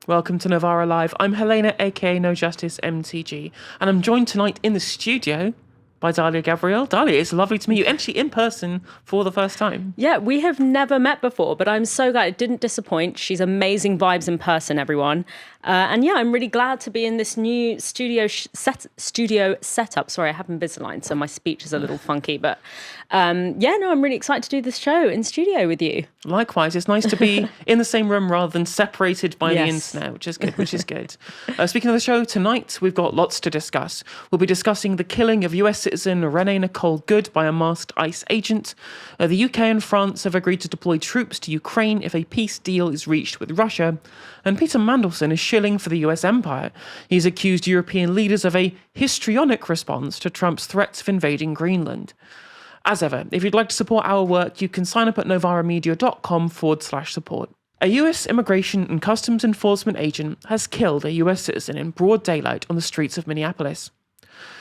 Welcome to Novara Live. I'm Helena, aka No Justice MTG, and I'm joined tonight in the studio by Dalia Gebrial. Dalia, it's lovely to meet you, actually in person for the first time. Yeah, we have never met before, but I'm so glad it didn't disappoint. She's amazing vibes in person, everyone. And yeah, I'm really glad to be in this new studio setup. Sorry, I have Invisalign, so my speech is a little funky. But I'm really excited to do this show in studio with you. Likewise, it's nice to be in the same room rather than separated by the internet, which is good. Speaking of the show, tonight we've got lots to discuss. We'll be discussing the killing of US citizen Renee Nicole Good by a masked ICE agent. The UK and France have agreed to deploy troops to Ukraine if a peace deal is reached with Russia. And Peter Mandelson is shilling for the US empire. He's accused European leaders of a histrionic response to Trump's threats of invading Greenland. As ever, if you'd like to support our work, you can sign up at novaramedia.com/support. A US Immigration and Customs Enforcement agent has killed a US citizen in broad daylight on the streets of Minneapolis.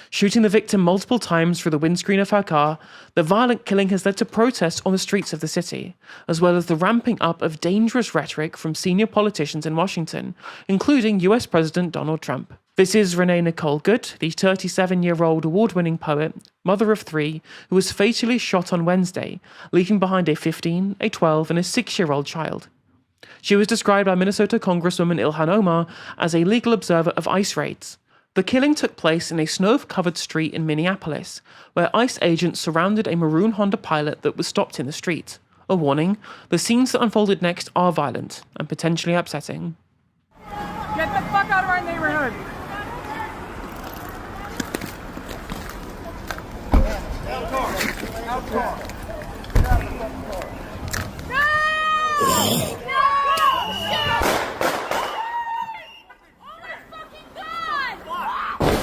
Shooting the victim multiple times through the windscreen of her car, the violent killing has led to protests on the streets of the city, as well as the ramping up of dangerous rhetoric from senior politicians in Washington, including US President Donald Trump. This is Renee Nicole Good, the 37-year-old award-winning poet, mother of three, who was fatally shot on Wednesday, leaving behind a 15, a 12, and a 6-year-old child. She was described by Minnesota Congresswoman Ilhan Omar as a legal observer of ICE raids. The killing took place in a snow-covered street in Minneapolis, where ICE agents surrounded a maroon Honda Pilot that was stopped in the street. A warning, the scenes that unfolded next are violent and potentially upsetting. Get the fuck out of our neighborhood! Out car.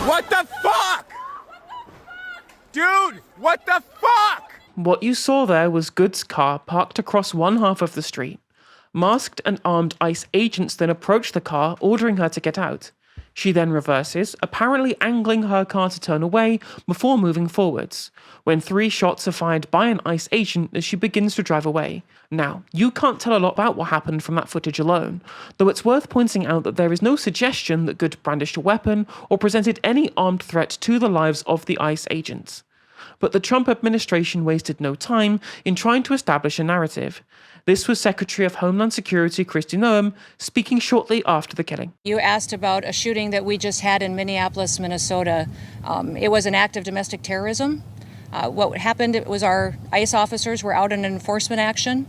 What the fuck? Dude, what the fuck? What you saw there was Good's car parked across one half of the street. Masked and armed ICE agents then approach the car, ordering her to get out. She then reverses, apparently angling her car to turn away before moving forwards, when 3 shots are fired by an ICE agent as she begins to drive away. Now, you can't tell a lot about what happened from that footage alone, though it's worth pointing out that there is no suggestion that Good brandished a weapon or presented any armed threat to the lives of the ICE agents. But the Trump administration wasted no time in trying to establish a narrative. This was Secretary of Homeland Security Kristi Noem speaking shortly after the killing. You asked about a shooting that we just had in Minneapolis, Minnesota. It was an act of domestic terrorism. What happened, it was our ICE officers were out in an enforcement action.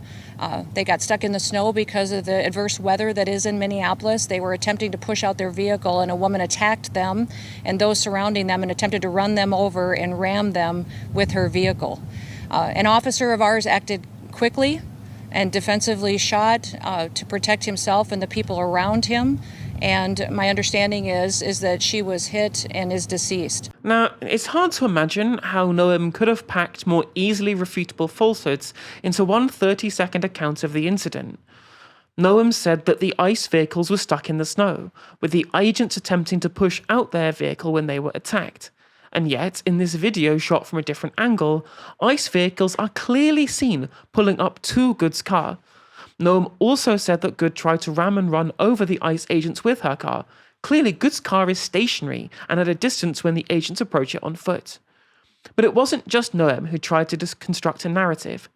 They got stuck in the snow because of the adverse weather that is in Minneapolis. They were attempting to push out their vehicle, and a woman attacked them and those surrounding them and attempted to run them over and ram them with her vehicle. An officer of ours acted quickly and defensively shot to protect himself and the people around him. And my understanding is that she was hit and is deceased. Now, it's hard to imagine how Noem could have packed more easily refutable falsehoods into one 30-second account of the incident. Noem said that the ICE vehicles were stuck in the snow, with the agents attempting to push out their vehicle when they were attacked. And yet, in this video shot from a different angle, ICE vehicles are clearly seen pulling up to Good's car. Noem also said that Good tried to ram and run over the ICE agents with her car. Clearly, Good's car is stationary and at a distance when the agents approach it on foot. But it wasn't just Noem who tried to construct a narrative.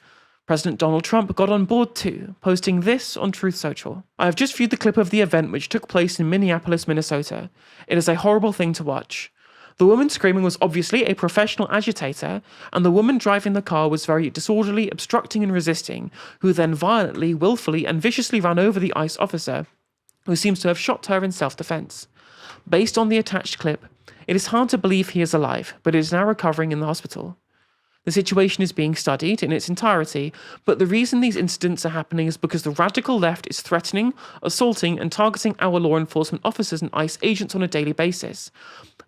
President Donald Trump got on board too, posting this on Truth Social. I have just viewed the clip of the event which took place in Minneapolis, Minnesota. It is a horrible thing to watch. The woman screaming was obviously a professional agitator, and the woman driving the car was very disorderly, obstructing and resisting, who then violently, willfully and viciously ran over the ICE officer, who seems to have shot her in self-defense. Based on the attached clip, it is hard to believe he is alive, but is now recovering in the hospital. The situation is being studied in its entirety, but the reason these incidents are happening is because the radical left is threatening, assaulting, and targeting our law enforcement officers and ICE agents on a daily basis.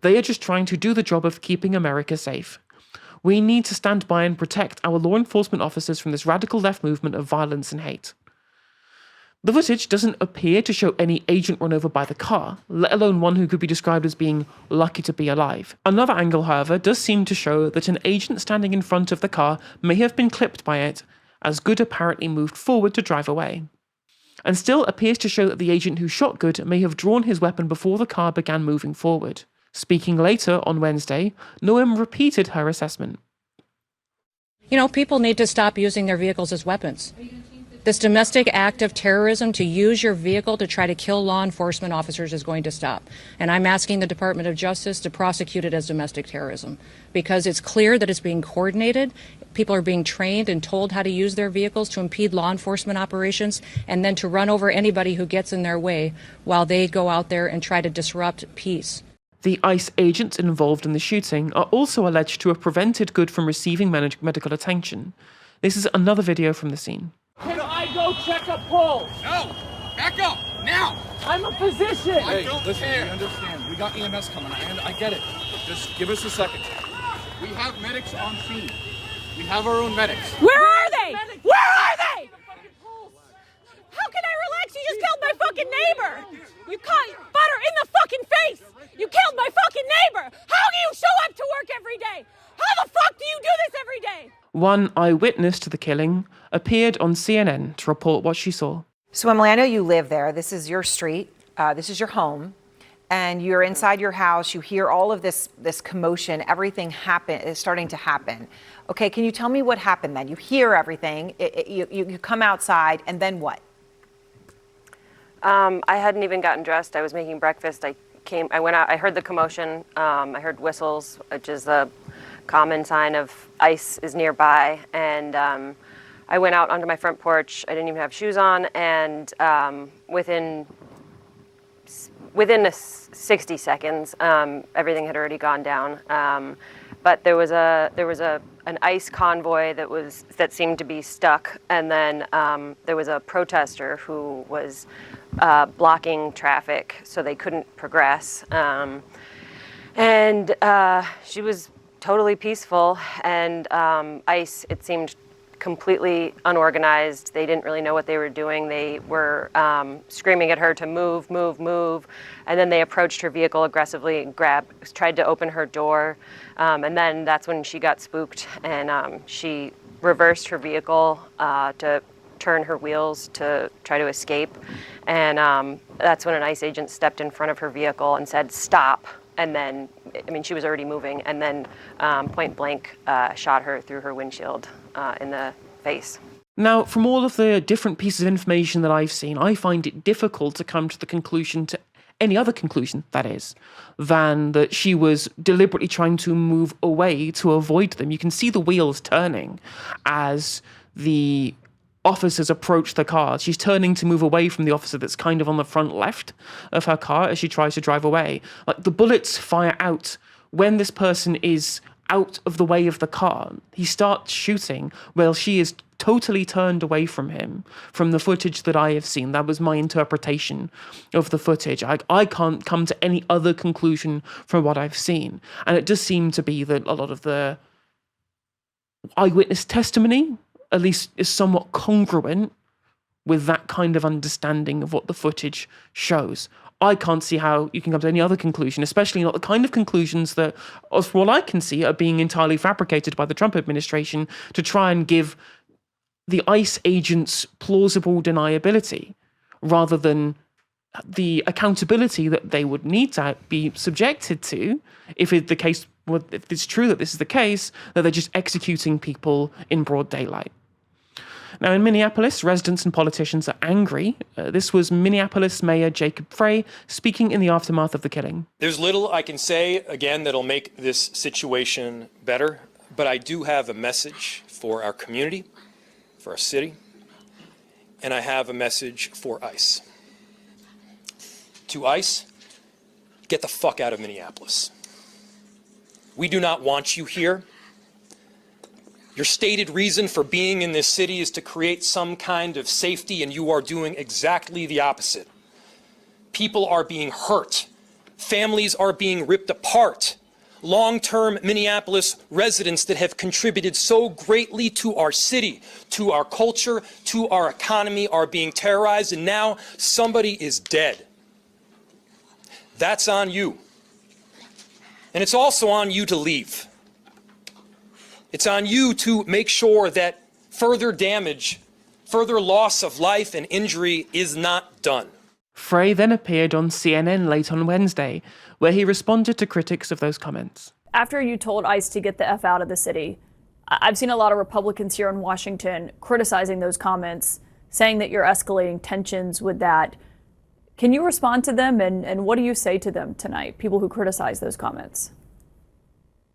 They are just trying to do the job of keeping America safe. We need to stand by and protect our law enforcement officers from this radical left movement of violence and hate. The footage doesn't appear to show any agent run over by the car, let alone one who could be described as being lucky to be alive. Another angle, however, does seem to show that an agent standing in front of the car may have been clipped by it, as Good apparently moved forward to drive away. and still appears to show that the agent who shot Good may have drawn his weapon before the car began moving forward. Speaking later on Wednesday, Noem repeated her assessment. You know, people need to stop using their vehicles as weapons. This domestic act of terrorism to use your vehicle to try to kill law enforcement officers is going to stop. And I'm asking the Department of Justice to prosecute it as domestic terrorism because it's clear that it's being coordinated. People are being trained and told how to use their vehicles to impede law enforcement operations and then to run over anybody who gets in their way while they go out there and try to disrupt peace. The ICE agents involved in the shooting are also alleged to have prevented Good from receiving medical attention. This is another video from the scene. Can I go check a pulse? No! Back up! Now! I'm a physician. I don't care. We understand. We got EMS coming. I get it. Just give us a second. We have medics on scene. We have our own medics. Where are they? Where are they? How can I relax? You just killed my fucking neighbor. You caught butter in the fucking face. You killed my fucking neighbor. How do you show up to work every day? How the fuck do you do this every day? One eyewitness to the killing appeared on CNN to report what she saw. So, Emily, I know you live there. This is your street. This is your home. And you're inside your house. You hear all of this commotion. Everything is starting to happen. Okay, can you tell me what happened then? You hear everything. You come outside, and then what? I hadn't even gotten dressed. I was making breakfast. I went out. I heard the commotion. I heard whistles, which is a common sign of ICE is nearby. And I went out onto my front porch. I didn't even have shoes on. And within 60 seconds, everything had already gone down. But there was an ICE convoy that seemed to be stuck, and then there was a protester who was blocking traffic, so they couldn't progress. And she was totally peaceful, and ICE, it seemed completely unorganized. They didn't really know what they were doing. They were screaming at her to move, move, move. And then they approached her vehicle aggressively and tried to open her door. And then that's when she got spooked, and she reversed her vehicle to turn her wheels to try to escape. And that's when an ICE agent stepped in front of her vehicle and said, "Stop." And then, she was already moving, and then point blank shot her through her windshield in the face. Now, from all of the different pieces of information that I've seen, I find it difficult to come to the conclusion, to any other conclusion, that is, than that she was deliberately trying to move away to avoid them. You can see the wheels turning as the officers approach the car. She's turning to move away from the officer that's kind of on the front left of her car as she tries to drive away. Like, the bullets fire out when this person is out of the way of the car. He starts shooting while she is totally turned away from him. From the footage that I have seen, that was my interpretation of the footage. I can't come to any other conclusion from what I've seen. And it does seem to be that a lot of the eyewitness testimony, at least, is somewhat congruent with that kind of understanding of what the footage shows. I can't see how you can come to any other conclusion, especially not the kind of conclusions that, as what I can see, are being entirely fabricated by the Trump administration to try and give the ICE agents plausible deniability, rather than the accountability that they would need to be subjected to if it's true that this is the case, that they're just executing people in broad daylight. Now, in Minneapolis, residents and politicians are angry. This was Minneapolis Mayor Jacob Frey speaking in the aftermath of the killing. There's little I can say, again, that'll make this situation better, but I do have a message for our community, for our city, and I have a message for ICE. To ICE, get the fuck out of Minneapolis. We do not want you here. Your stated reason for being in this city is to create some kind of safety, and you are doing exactly the opposite. People are being hurt. Families are being ripped apart. Long-term Minneapolis residents that have contributed so greatly to our city, to our culture, to our economy are being terrorized, and now somebody is dead. That's on you. And it's also on you to leave. It's on you to make sure that further damage further loss of life and injury is not done. Frey then appeared on CNN late on Wednesday, where he responded to critics of those comments. After you told ICE to get the F out of the city, I've seen a lot of Republicans here in Washington criticizing those comments, saying that you're escalating tensions with that. Can you respond to them, and what do you say to them tonight, people who criticize those comments?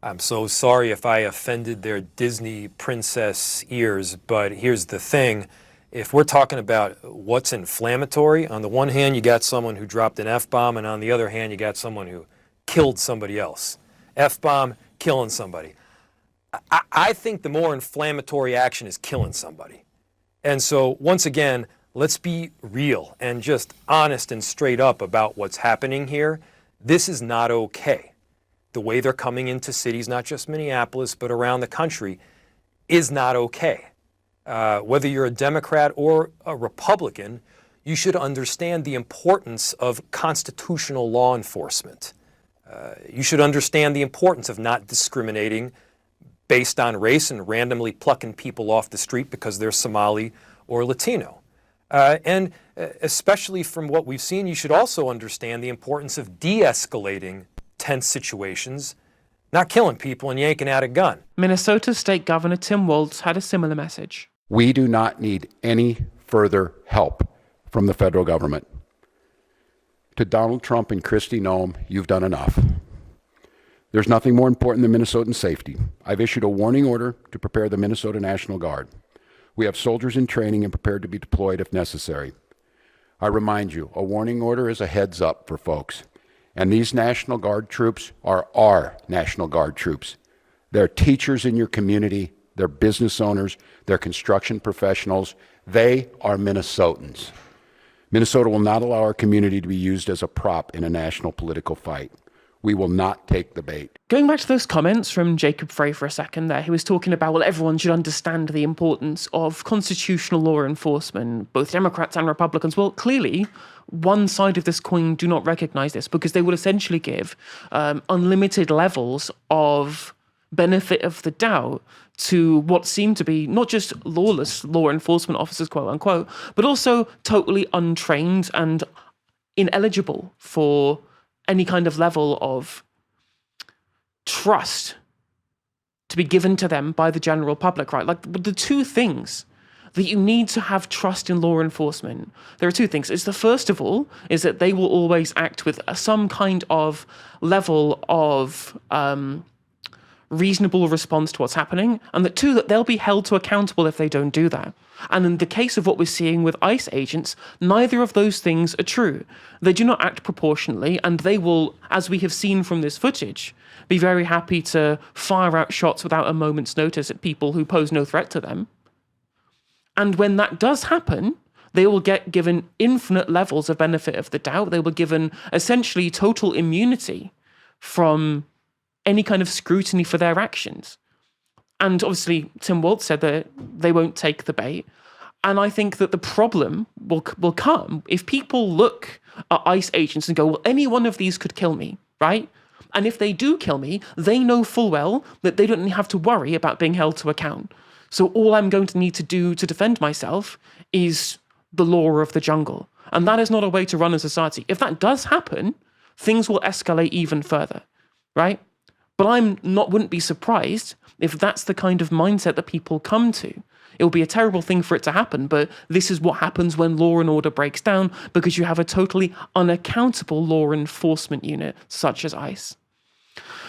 I'm so sorry if I offended their Disney princess ears, but here's the thing. If we're talking about what's inflammatory, on the one hand, you got someone who dropped an F-bomb, and on the other hand, you got someone who killed somebody else. F-bomb, killing somebody. I think the more inflammatory action is killing somebody. And so, once again, let's be real and just honest and straight up about what's happening here. This is not okay. The way they're coming into cities, not just Minneapolis, but around the country, is not okay. Whether you're a Democrat or a Republican, you should understand the importance of constitutional law enforcement. You should understand the importance of not discriminating based on race and randomly plucking people off the street because they're Somali or Latino. And especially from what we've seen, you should also understand the importance of de-escalating tense situations, not killing people and yanking out a gun. Minnesota State Governor Tim Walz had a similar message. We do not need any further help from the federal government. To Donald Trump and Kristi Noem, you've done enough. There's nothing more important than Minnesotan safety. I've issued a warning order to prepare the Minnesota National Guard. We have soldiers in training and prepared to be deployed if necessary. I remind you, a warning order is a heads up for folks. And these National Guard troops are our National Guard troops. They're teachers in your community, they're business owners, they're construction professionals. They are Minnesotans. Minnesota will not allow our community to be used as a prop in a national political fight. We will not take the bait. Going back to those comments from Jacob Frey for a second there, he was talking about, well, everyone should understand the importance of constitutional law enforcement, both Democrats and Republicans. Well, clearly, one side of this coin do not recognize this because they would essentially give unlimited levels of benefit of the doubt to what seem to be not just lawless law enforcement officers, quote unquote, but also totally untrained and ineligible for any kind of level of trust to be given to them by the general public, right? Like the two things that you need to have trust in law enforcement, there are two things. It's the first of all is that they will always act with some kind of level of reasonable response to what's happening, and that two, that they'll be held to accountable if they don't do that. And in the case of what we're seeing with ICE agents, neither of those things are true. They do not act proportionally, and they will, as we have seen from this footage, be very happy to fire out shots without a moment's notice at people who pose no threat to them. And when that does happen, they will get given infinite levels of benefit of the doubt. They were given essentially total immunity from any kind of scrutiny for their actions. And obviously, Tim Walz said that they won't take the bait. And I think that the problem will come if people look at ICE agents and go, well, any one of these could kill me, right? And if they do kill me, they know full well that they don't have to worry about being held to account. So all I'm going to need to do to defend myself is the law of the jungle. And that is not a way to run a society. If that does happen, things will escalate even further, right? But wouldn't be surprised if that's the kind of mindset that people come to. It will be a terrible thing for it to happen, but this is what happens when law and order breaks down because you have a totally unaccountable law enforcement unit such as ICE.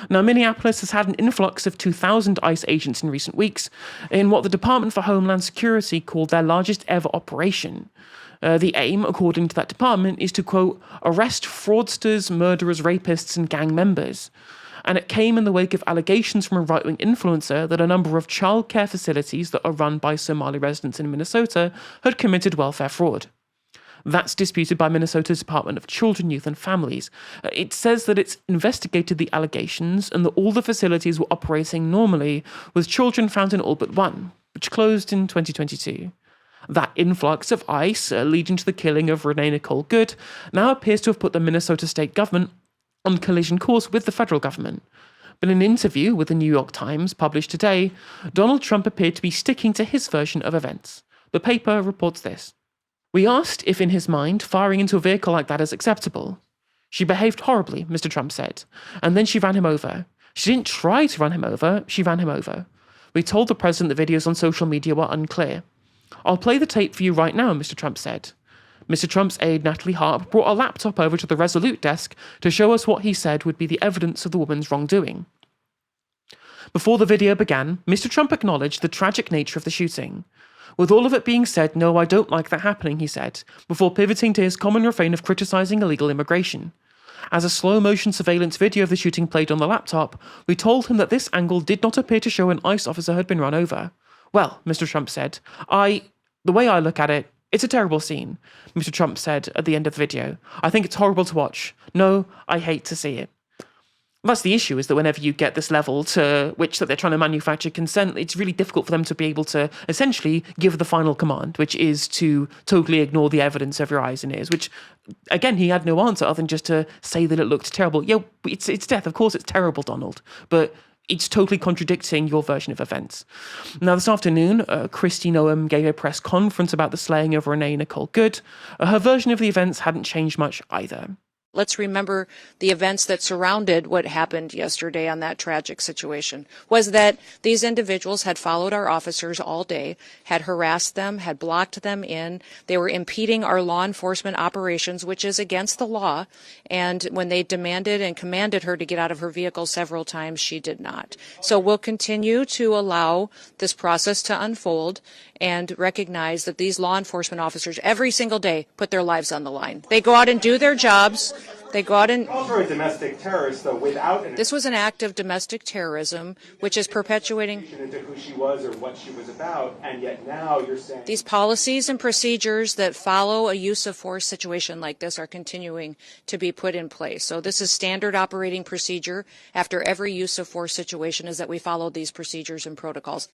Now, Minneapolis has had an influx of 2,000 ICE agents in recent weeks in what the Department for Homeland Security called their largest ever operation. The aim, according to that department, is to, quote, arrest fraudsters, murderers, rapists, and gang members. And it came in the wake of allegations from a right-wing influencer that a number of childcare facilities that are run by Somali residents in Minnesota had committed welfare fraud. That's disputed by Minnesota's Department of Children, Youth and Families. It says that it's investigated the allegations and that all the facilities were operating normally, with children found in all but one, which closed in 2022. That influx of ICE, leading to the killing of Renee Nicole Good, now appears to have put the Minnesota state government on collision course with the federal government. But in an interview with the New York Times published today, Donald Trump appeared to be sticking to his version of events, The paper reports this. We asked if in his mind firing into a vehicle like that is acceptable. She behaved horribly, Mr. Trump said, and then she ran him over. She didn't try to run him over, she ran him over. We told the president the videos on social media were unclear. I'll play the tape for you right now, Mr. Trump said. Mr. Trump's aide, Natalie Harp, brought a laptop over to the Resolute desk to show us what he said would be the evidence of the woman's wrongdoing. Before the video began, Mr. Trump acknowledged the tragic nature of the shooting. With all of it being said, no, I don't like that happening, he said, before pivoting to his common refrain of criticizing illegal immigration. As a slow-motion surveillance video of the shooting played on the laptop, we told him that this angle did not appear to show an ICE officer had been run over. Well, Mr. Trump said, the way I look at it, it's a terrible scene, Mr. Trump said at the end of the video. I think it's horrible to watch. No, I hate to see it. That's the issue, is that whenever you get this level to which that they're trying to manufacture consent, it's really difficult for them to be able to essentially give the final command, which is to totally ignore the evidence of your eyes and ears, which, again, he had no answer other than just to say that it looked terrible. Yeah, it's death. Of course it's terrible, Donald. But it's totally contradicting your version of events. Now, this afternoon, Kristi Noem gave a press conference about the slaying of Renee Nicole Good. Her version of the events hadn't changed much either. Let's remember the events that surrounded what happened yesterday on that tragic situation, was that these individuals had followed our officers all day, had harassed them, had blocked them in. They were impeding our law enforcement operations, which is against the law. And when they demanded and commanded her to get out of her vehicle several times, she did not. So we'll continue to allow this process to unfold and recognize that these law enforcement officers every single day put their lives on the line. They go out and do their jobs. They go out and... Also a domestic terrorist, though, without... This was an act of domestic terrorism, which is perpetuating... ...into who she was or what she was about, and yet now you're saying... These policies and procedures that follow a use of force situation like this are continuing to be put in place. So this is standard operating procedure after every use of force situation, is that we follow these procedures and protocols.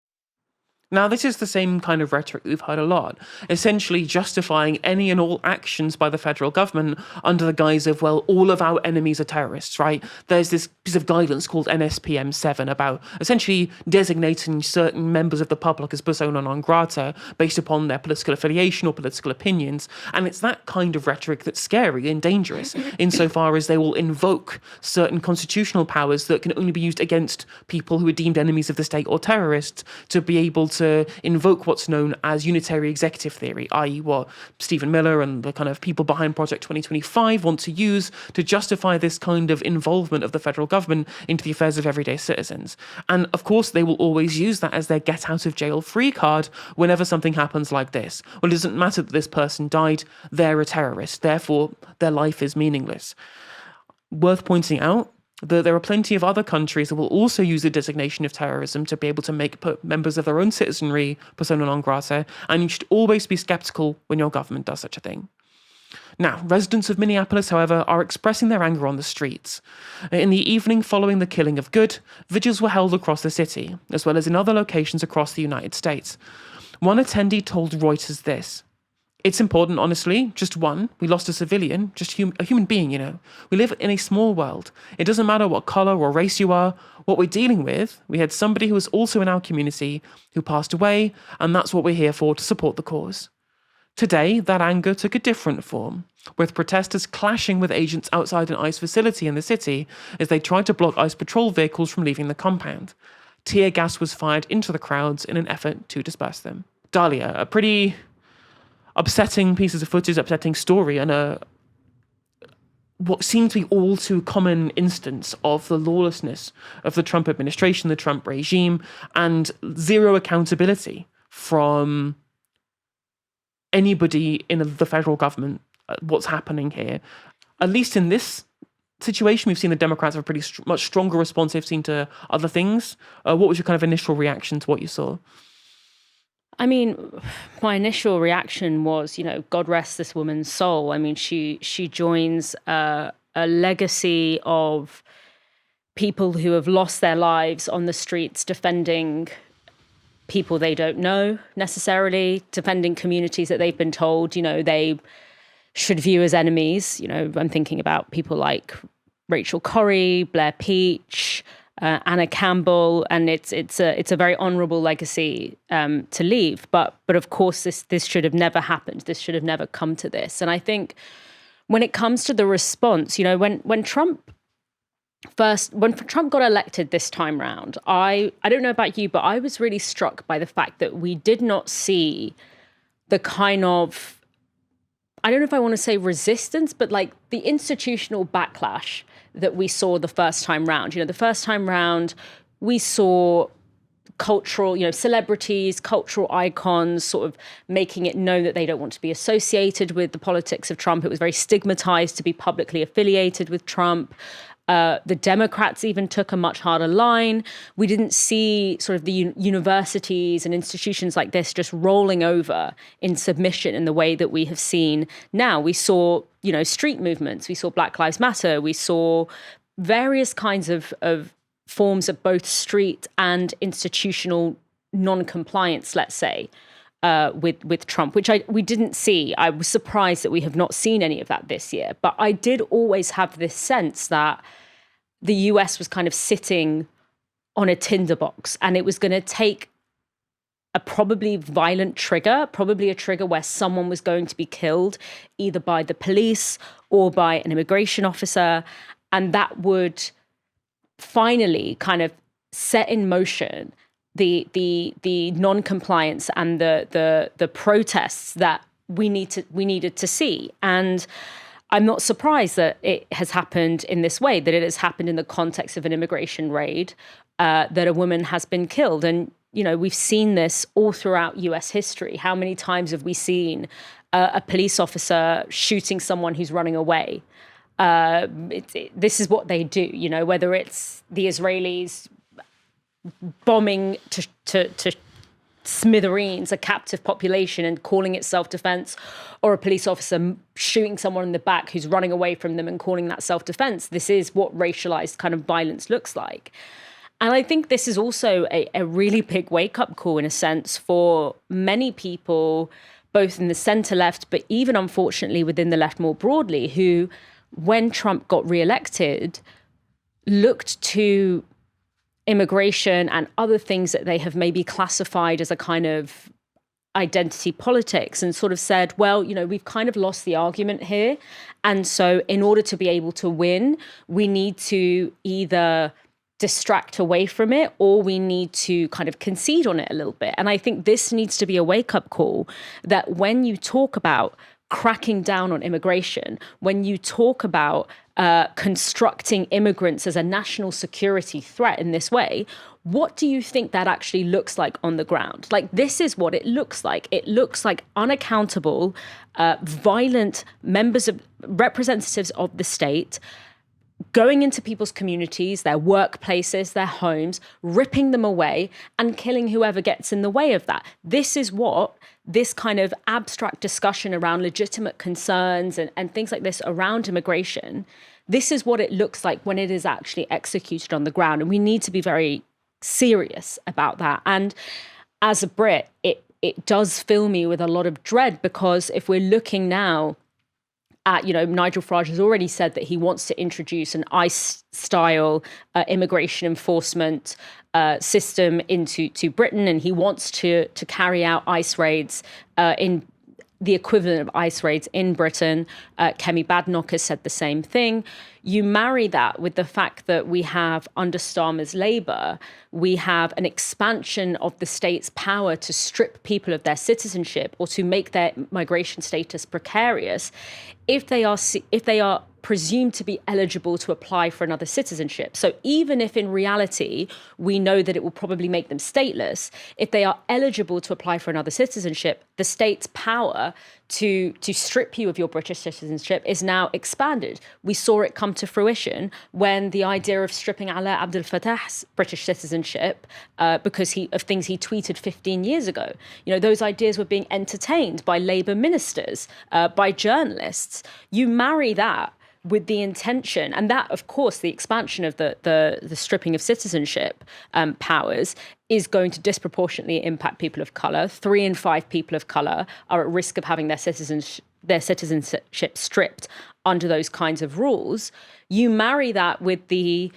Now, this is the same kind of rhetoric we've heard a lot, essentially justifying any and all actions by the federal government under the guise of, well, all of our enemies are terrorists, right? There's this piece of guidance called NSPM 7 about essentially designating certain members of the public as persona non grata based upon their political affiliation or political opinions, and it's that kind of rhetoric that's scary and dangerous, insofar as they will invoke certain constitutional powers that can only be used against people who are deemed enemies of the state or terrorists to be able to invoke what's known as unitary executive theory, i.e. what Stephen Miller and the kind of people behind Project 2025 want to use to justify this kind of involvement of the federal government into the affairs of everyday citizens. And of course, they will always use that as their get out of jail free card whenever something happens like this. Well, it doesn't matter that this person died, they're a terrorist, therefore their life is meaningless. Worth pointing out that there are plenty of other countries that will also use the designation of terrorism to be able to put members of their own citizenry persona non grata, and you should always be skeptical when your government does such a thing. Now, residents of Minneapolis, however, are expressing their anger on the streets. In the evening following the killing of Good, vigils were held across the city, as well as in other locations across the United States. One attendee told Reuters this: "It's important, honestly. Just one. We lost a civilian, just a human being, you know. We live in a small world. It doesn't matter what color or race you are. What we're dealing with, we had somebody who was also in our community who passed away, and that's what we're here for, to support the cause." Today, that anger took a different form, with protesters clashing with agents outside an ICE facility in the city as they tried to block ICE patrol vehicles from leaving the compound. Tear gas was fired into the crowds in an effort to disperse them. Dalia, a pretty upsetting pieces of footage, upsetting story, and what seemed to be all too common instance of the lawlessness of the Trump administration, the Trump regime, and zero accountability from anybody in the federal government. What's happening here? At least in this situation, we've seen the Democrats have a pretty much stronger response they've seen to other things. What was your kind of initial reaction to what you saw? I mean, my initial reaction was, God rest this woman's soul. I mean, she joins a legacy of people who have lost their lives on the streets defending people they don't know necessarily, defending communities that they've been told, they should view as enemies. I'm thinking about people like Rachel Corrie, Blair Peach, Anna Campbell, and it's a very honourable legacy to leave. But of course, this should have never happened. This should have never come to this. And I think when it comes to the response, when Trump got elected this time round, I don't know about you, but I was really struck by the fact that we did not see the kind of, I don't know if I want to say resistance, but like the institutional backlash that we saw the first time round. The first time round, we saw cultural, celebrities, cultural icons sort of making it known that they don't want to be associated with the politics of Trump. It was very stigmatized to be publicly affiliated with Trump. The Democrats even took a much harder line. We didn't see sort of the universities and institutions like this just rolling over in submission in the way that we have seen now. We saw, street movements. We saw Black Lives Matter. We saw various kinds of forms of both street and institutional non-compliance, let's say, with Trump, which we didn't see. I was surprised that we have not seen any of that this year. But I did always have this sense that the US was kind of sitting on a tinderbox, and it was going to take a probably violent trigger, probably a trigger where someone was going to be killed either by the police or by an immigration officer. And that would finally kind of set in motion the non-compliance and the protests that we needed to see. And I'm not surprised that it has happened in this way, that it has happened in the context of an immigration raid, that a woman has been killed. And, we've seen this all throughout US history. How many times have we seen a police officer shooting someone who's running away? This is what they do, whether it's the Israelis bombing to smithereens a captive population and calling it self-defense, or a police officer shooting someone in the back who's running away from them and calling that self-defense. This is what racialized kind of violence looks like. And I think this is also a really big wake-up call, in a sense, for many people, both in the center-left, but even, unfortunately, within the left more broadly, who, when Trump got reelected, looked to immigration and other things that they have maybe classified as a kind of identity politics, and sort of said, well, we've kind of lost the argument here. And so in order to be able to win, we need to either distract away from it, or we need to kind of concede on it a little bit. And I think this needs to be a wake-up call, that when you talk about cracking down on immigration, when you talk about constructing immigrants as a national security threat in this way, what do you think that actually looks like on the ground? Like, this is what it looks like. It looks like unaccountable, violent representatives of the state going into people's communities, their workplaces, their homes, ripping them away and killing whoever gets in the way of that. This is what this kind of abstract discussion around legitimate concerns and things like this around immigration, this is what it looks like when it is actually executed on the ground. And we need to be very serious about that. And as a Brit, it does fill me with a lot of dread, because if we're looking now at, Nigel Farage has already said that he wants to introduce an ICE-style immigration enforcement system into Britain, and he wants to carry out ICE raids in the equivalent of ICE raids in Britain. Kemi Badenoch has said the same thing. You marry that with the fact that we have, under Starmer's Labour, we have an expansion of the state's power to strip people of their citizenship or to make their migration status precarious if they are presumed to be eligible to apply for another citizenship. So even if in reality we know that it will probably make them stateless, if they are eligible to apply for another citizenship, the state's power to strip you of your British citizenship is now expanded. We saw it come to fruition when the idea of stripping Alaa Abdel Fattah's British citizenship because of things he tweeted 15 years ago. Those ideas were being entertained by Labour ministers, by journalists. You marry that with the intention, and that, of course, the expansion of the stripping of citizenship powers is going to disproportionately impact people of colour. 3 in 5 people of colour are at risk of having their citizenship stripped under those kinds of rules. You marry that with the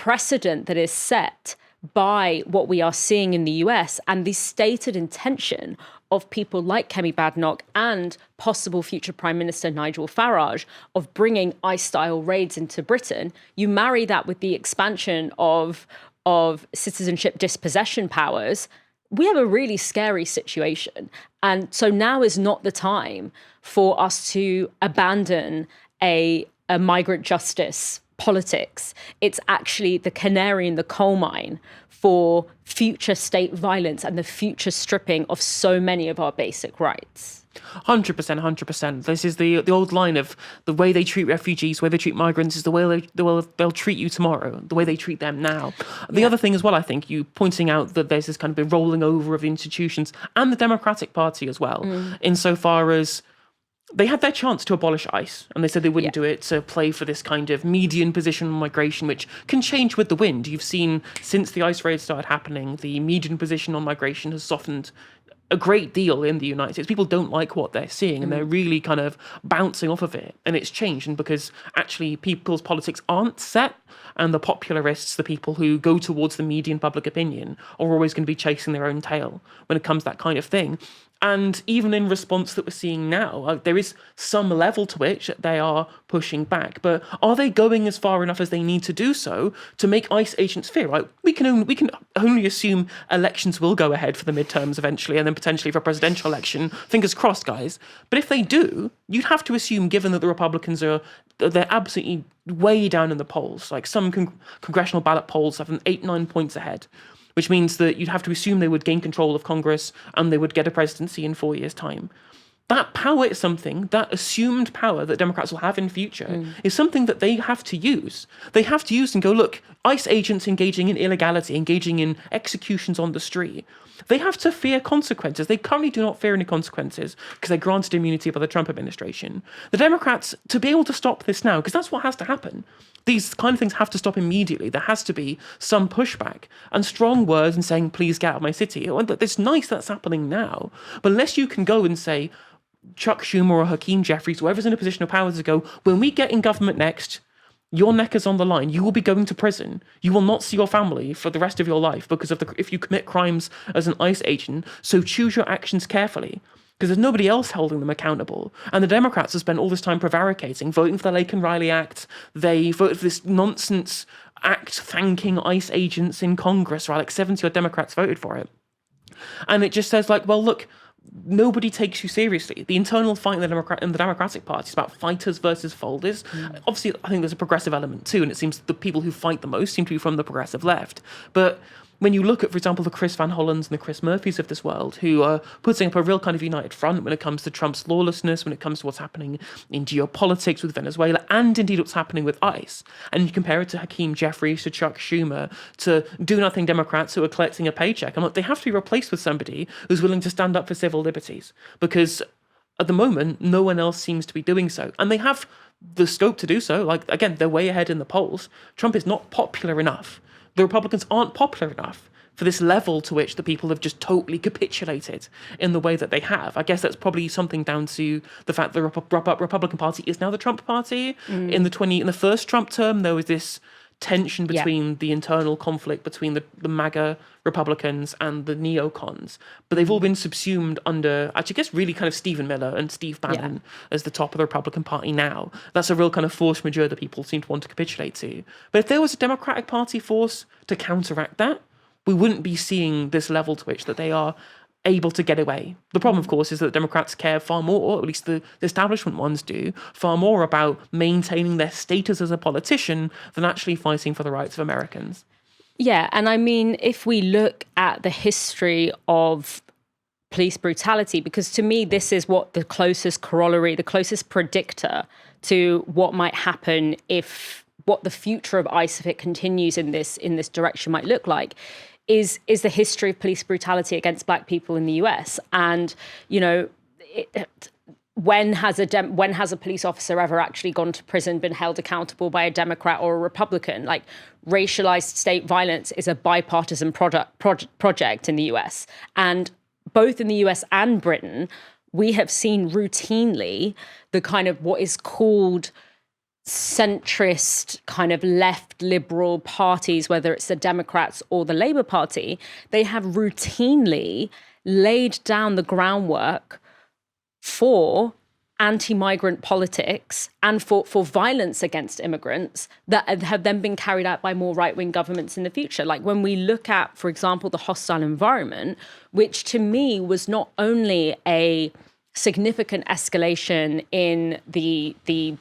precedent that is set by what we are seeing in the US and the stated intention of people like Kemi Badenoch and possible future Prime Minister Nigel Farage of bringing ICE-style raids into Britain. You marry that with the expansion of citizenship dispossession powers, we have a really scary situation. And so now is not the time for us to abandon a migrant justice politics. It's actually the canary in the coal mine for future state violence and the future stripping of so many of our basic rights. 100%, 100%. This is the old line of the way they treat refugees, the way they treat migrants is the way they'll treat you tomorrow, the way they treat them now. The other thing as well, I think, you pointing out that there's this kind of rolling over of institutions and the Democratic Party as well, insofar as they had their chance to abolish ICE, and they said they wouldn't do it to play for this kind of median position on migration, which can change with the wind. You've seen since the ICE raids started happening, the median position on migration has softened a great deal in the United States. People don't like what they're seeing, and they're really kind of bouncing off of it. And it's changed, and because actually people's politics aren't set, and the popularists, the people who go towards the median public opinion, are always going to be chasing their own tail when it comes to that kind of thing. And even in response that we're seeing now, there is some level to which they are pushing back. But are they going as far enough as they need to do so to make ICE agents fear? Right? We can only assume elections will go ahead for the midterms eventually, and then potentially for a presidential election. Fingers crossed, guys. But if they do, you'd have to assume, given that the Republicans they're absolutely way down in the polls, like some congressional ballot polls have them 8-9 points ahead, which means that you'd have to assume they would gain control of Congress and they would get a presidency in 4 years' time. That power is something, that assumed power that Democrats will have in future is something that they have to use. They have to use and go, look, ICE agents engaging in illegality, engaging in executions on the street, they have to fear consequences. They currently do not fear any consequences because they're granted immunity by the Trump administration. The Democrats, to be able to stop this now, because that's what has to happen, these kind of things have to stop immediately. There has to be some pushback and strong words and saying, please get out of my city. It's nice that's happening now, but unless you can go and say, Chuck Schumer or Hakeem Jeffries, whoever's in a position of power to go, when we get in government next, your neck is on the line. You will be going to prison. You will not see your family for the rest of your life because of if you commit crimes as an ICE agent. So choose your actions carefully, because there's nobody else holding them accountable. And the Democrats have spent all this time prevaricating, voting for the Lake and Riley Act. They voted for this nonsense act thanking ICE agents in Congress, right? Like 70-odd Democrats voted for it. And it just says, like, well, look, nobody takes you seriously. The internal fight in the Democratic Party is about fighters versus folders. Obviously, I think there's a progressive element too, and it seems the people who fight the most seem to be from the progressive left. But when you look at, for example, the Chris Van Hollands and the Chris Murphys of this world, who are putting up a real kind of united front when it comes to Trump's lawlessness, when it comes to what's happening in geopolitics with Venezuela, and indeed what's happening with ICE, and you compare it to Hakeem Jeffries, to Chuck Schumer, to do-nothing Democrats who are collecting a paycheck, and they have to be replaced with somebody who's willing to stand up for civil liberties, because at the moment, no one else seems to be doing so. And they have the scope to do so. Like, again, they're way ahead in the polls. Trump is not popular enough. The Republicans aren't popular enough for this level to which the people have just totally capitulated in the way that they have. I guess that's probably something down to the fact that the Republican Party is now the Trump Party. In the first Trump term, there was this tension between the internal conflict between the MAGA Republicans and the neocons, but they've all been subsumed under, actually, I guess, really kind of Stephen Miller and Steve Bannon as the top of the Republican Party now. That's a real kind of force majeure that people seem to want to capitulate to. But if there was a Democratic Party force to counteract that, we wouldn't be seeing this level to which that they are able to get away. The problem, of course, is that Democrats care far more, or at least the establishment ones do, far more about maintaining their status as a politician than actually fighting for the rights of Americans. Yeah, and I mean, if we look at the history of police brutality, because to me, this is what the closest corollary, the closest predictor to what might happen what the future of ICE, if it continues in this direction, might look like, is the history of police brutality against Black people in the US. And, you know, when has a police officer ever actually gone to prison, been held accountable by a Democrat or a Republican? Like, racialized state violence is a bipartisan project in the US. And both in the US and Britain, we have seen routinely the kind of what is called centrist kind of left liberal parties, whether it's the Democrats or the Labour Party, they have routinely laid down the groundwork for anti-migrant politics and for violence against immigrants that have then been carried out by more right-wing governments in the future. Like when we look at, for example, the hostile environment, which to me was not only a significant escalation in the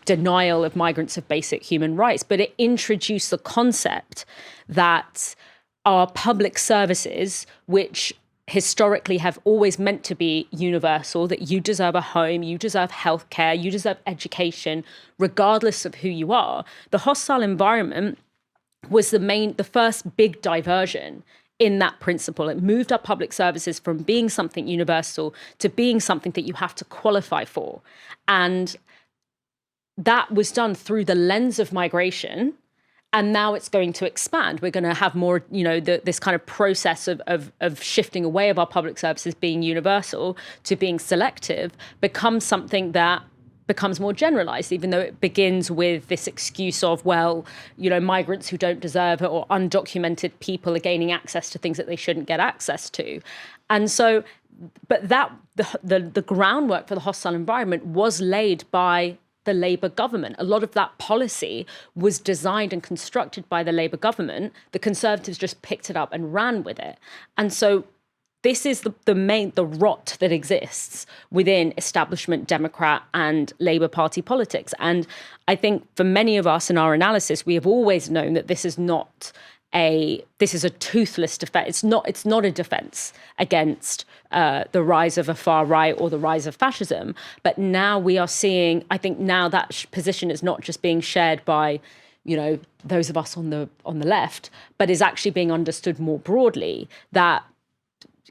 denial of migrants of basic human rights, but it introduced the concept that our public services, which historically have always meant to be universal, that you deserve a home, you deserve healthcare, you deserve education, regardless of who you are. The hostile environment was the first big diversion in that principle. It moved our public services from being something universal to being something that you have to qualify for. And that was done through the lens of migration. And now it's going to expand. We're going to have more, this kind of process of shifting away of our public services being universal to being selective becomes something that becomes more generalized, even though it begins with this excuse of, migrants who don't deserve it or undocumented people are gaining access to things that they shouldn't get access to. And so, but the groundwork for the hostile environment was laid by the Labour government. A lot of that policy was designed and constructed by the Labour government. The Conservatives just picked it up and ran with it. And so this is the rot that exists within establishment Democrat and Labour Party politics. And I think for many of us in our analysis, we have always known that this is a toothless defense. It's not a defense against the rise of a far right or the rise of fascism. But now we are seeing, I think now that position is not just being shared by, those of us on the left, but is actually being understood more broadly, that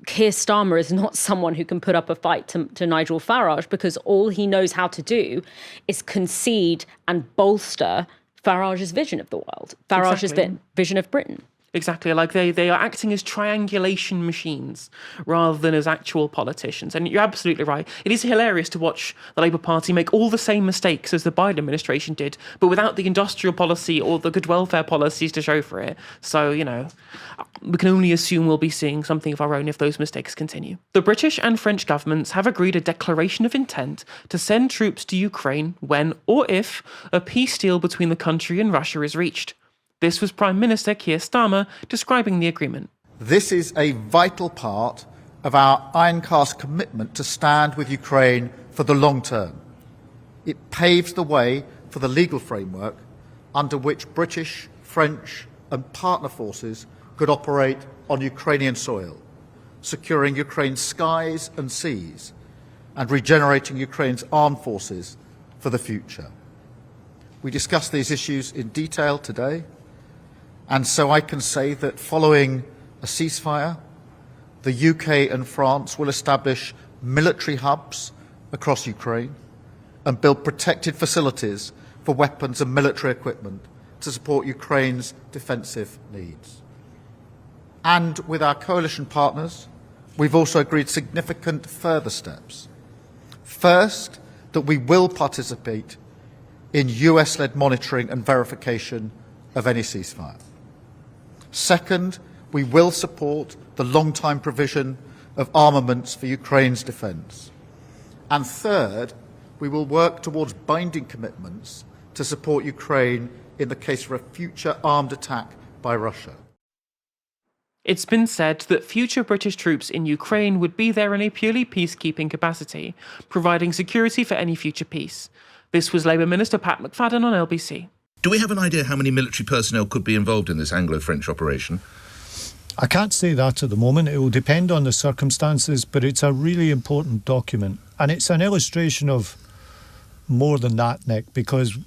Keir Starmer is not someone who can put up a fight to Nigel Farage, because all he knows how to do is concede and bolster Farage's vision of the world, Farage's vision of Britain. Exactly, like they are acting as triangulation machines rather than as actual politicians. And you're absolutely right. It is hilarious to watch the Labour Party make all the same mistakes as the Biden administration did, but without the industrial policy or the good welfare policies to show for it. So, we can only assume we'll be seeing something of our own if those mistakes continue. The British and French governments have agreed a declaration of intent to send troops to Ukraine when or if a peace deal between the country and Russia is reached. This was Prime Minister Keir Starmer describing the agreement. This is a vital part of our ironcast commitment to stand with Ukraine for the long term. It paves the way for the legal framework under which British, French and partner forces could operate on Ukrainian soil, securing Ukraine's skies and seas and regenerating Ukraine's armed forces for the future. We discussed these issues in detail today. And so I can say that following a ceasefire, the UK and France will establish military hubs across Ukraine and build protected facilities for weapons and military equipment to support Ukraine's defensive needs. And with our coalition partners, we've also agreed significant further steps. First, that we will participate in US-led monitoring and verification of any ceasefire. Second, we will support the long-time provision of armaments for Ukraine's defence. And third, we will work towards binding commitments to support Ukraine in the case of a future armed attack by Russia. It's been said that future British troops in Ukraine would be there in a purely peacekeeping capacity, providing security for any future peace. This was Labour Minister Pat McFadden on LBC. Do we have an idea how many military personnel could be involved in this Anglo-French operation? I can't say that at the moment. It will depend on the circumstances, but it's a really important document. And it's an illustration of more than that, Nick, because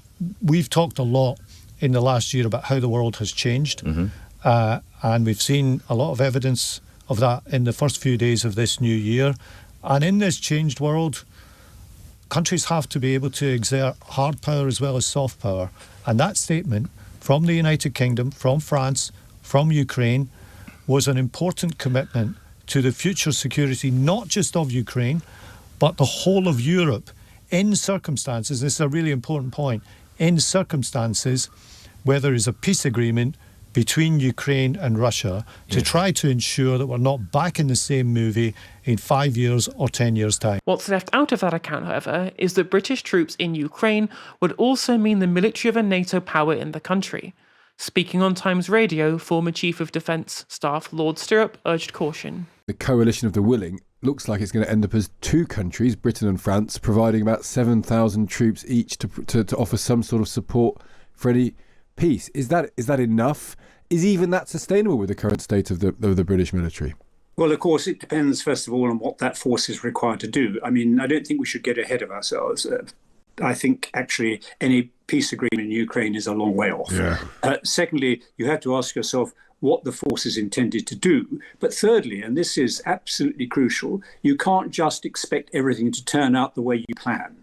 we've talked a lot in the last year about how the world has changed. And we've seen a lot of evidence of that in the first few days of this new year. And in this changed world, countries have to be able to exert hard power as well as soft power. And that statement from the United Kingdom, from France, from Ukraine, was an important commitment to the future security, not just of Ukraine, but the whole of Europe in circumstances, this is a really important point, in circumstances where there is a peace agreement between Ukraine and Russia to try to ensure that we're not back in the same movie in 5 years or 10 years' time. What's left out of that account, however, is that British troops in Ukraine would also mean the military of a NATO power in the country. Speaking on Times Radio, former Chief of Defence Staff Lord Stirrup urged caution. The coalition of the willing looks like it's going to end up as two countries, Britain and France, providing about 7,000 troops each to offer some sort of support for any peace. Is that enough? Is even that sustainable with the current state of the British military? Well, of course, it depends, first of all, on what that force is required to do. I mean, I don't think we should get ahead of ourselves. I think, actually, any peace agreement in Ukraine is a long way off. Yeah. Secondly, you have to ask yourself what the force is intended to do. But thirdly, and this is absolutely crucial, you can't just expect everything to turn out the way you plan.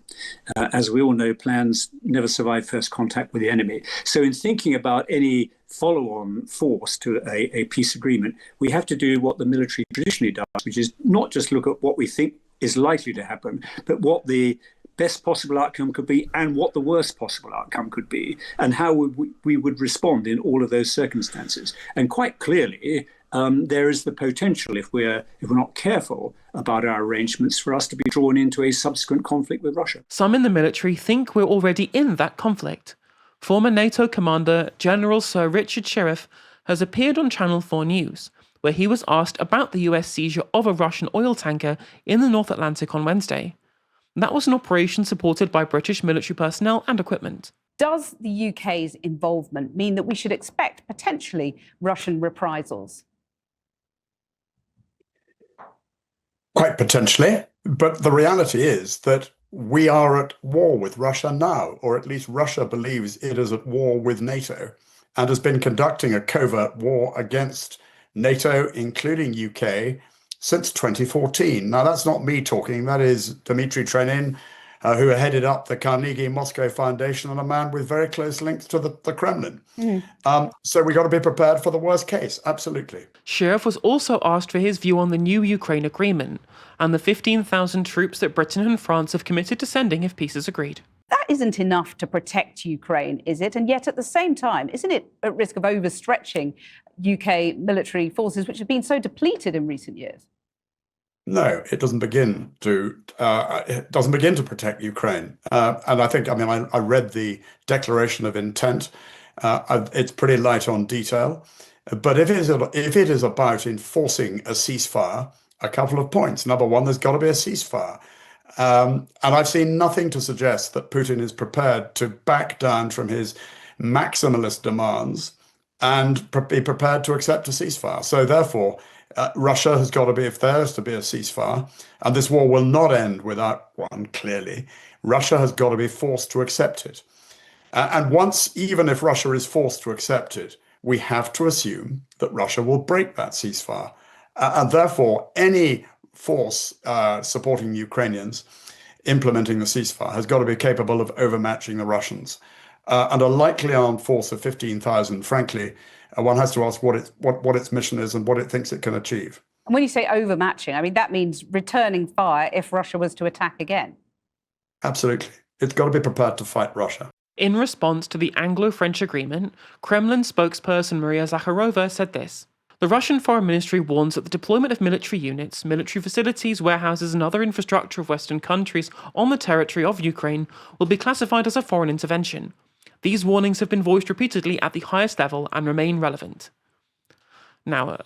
As we all know, plans never survive first contact with the enemy. So in thinking about any follow-on force to a peace agreement, we have to do what the military traditionally does, which is not just look at what we think is likely to happen, but what the best possible outcome could be and what the worst possible outcome could be, and how we would respond in all of those circumstances. And quite clearly, there is the potential, if we're not careful about our arrangements, for us to be drawn into a subsequent conflict with Russia. Some in the military think we're already in that conflict. Former NATO commander General Sir Richard Sheriff has appeared on Channel 4 News, where he was asked about the US seizure of a Russian oil tanker in the North Atlantic on Wednesday. That was an operation supported by British military personnel and equipment. Does the UK's involvement mean that we should expect potentially Russian reprisals? Quite potentially, but the reality is that we are at war with Russia now, or at least Russia believes it is at war with NATO and has been conducting a covert war against NATO, including UK, since 2014. Now, that's not me talking. That is Dmitry Trenin, who headed up the Carnegie Moscow Foundation and a man with very close links to the Kremlin. So we got to be prepared for the worst case. Absolutely. Sheriff was also asked for his view on the new Ukraine agreement and the 15,000 troops that Britain and France have committed to sending if peace is agreed. That isn't enough to protect Ukraine, is it? And yet, at the same time, isn't it at risk of overstretching UK military forces, which have been so depleted in recent years? No, it doesn't begin to protect Ukraine. And I think, I read the Declaration of Intent. It's pretty light on detail. But if it is about enforcing a ceasefire, a couple of points. Number one, there's got to be a ceasefire. And I've seen nothing to suggest that Putin is prepared to back down from his maximalist demands and be prepared to accept a ceasefire. So therefore, Russia has got to be, if there is to be a ceasefire, and this war will not end without one, clearly, Russia has got to be forced to accept it. And once, even if Russia is forced to accept it, we have to assume that Russia will break that ceasefire. And therefore, any force supporting the Ukrainians implementing the ceasefire has got to be capable of overmatching the Russians. And a likely armed force of 15,000, frankly, one has to ask what its mission is and what it thinks it can achieve. And when you say overmatching, that means returning fire if Russia was to attack again. Absolutely. It's got to be prepared to fight Russia. In response to the Anglo-French agreement, Kremlin spokesperson Maria Zakharova said this. The Russian Foreign Ministry warns that the deployment of military units, military facilities, warehouses and other infrastructure of Western countries on the territory of Ukraine will be classified as a foreign intervention. These warnings have been voiced repeatedly at the highest level and remain relevant. Now,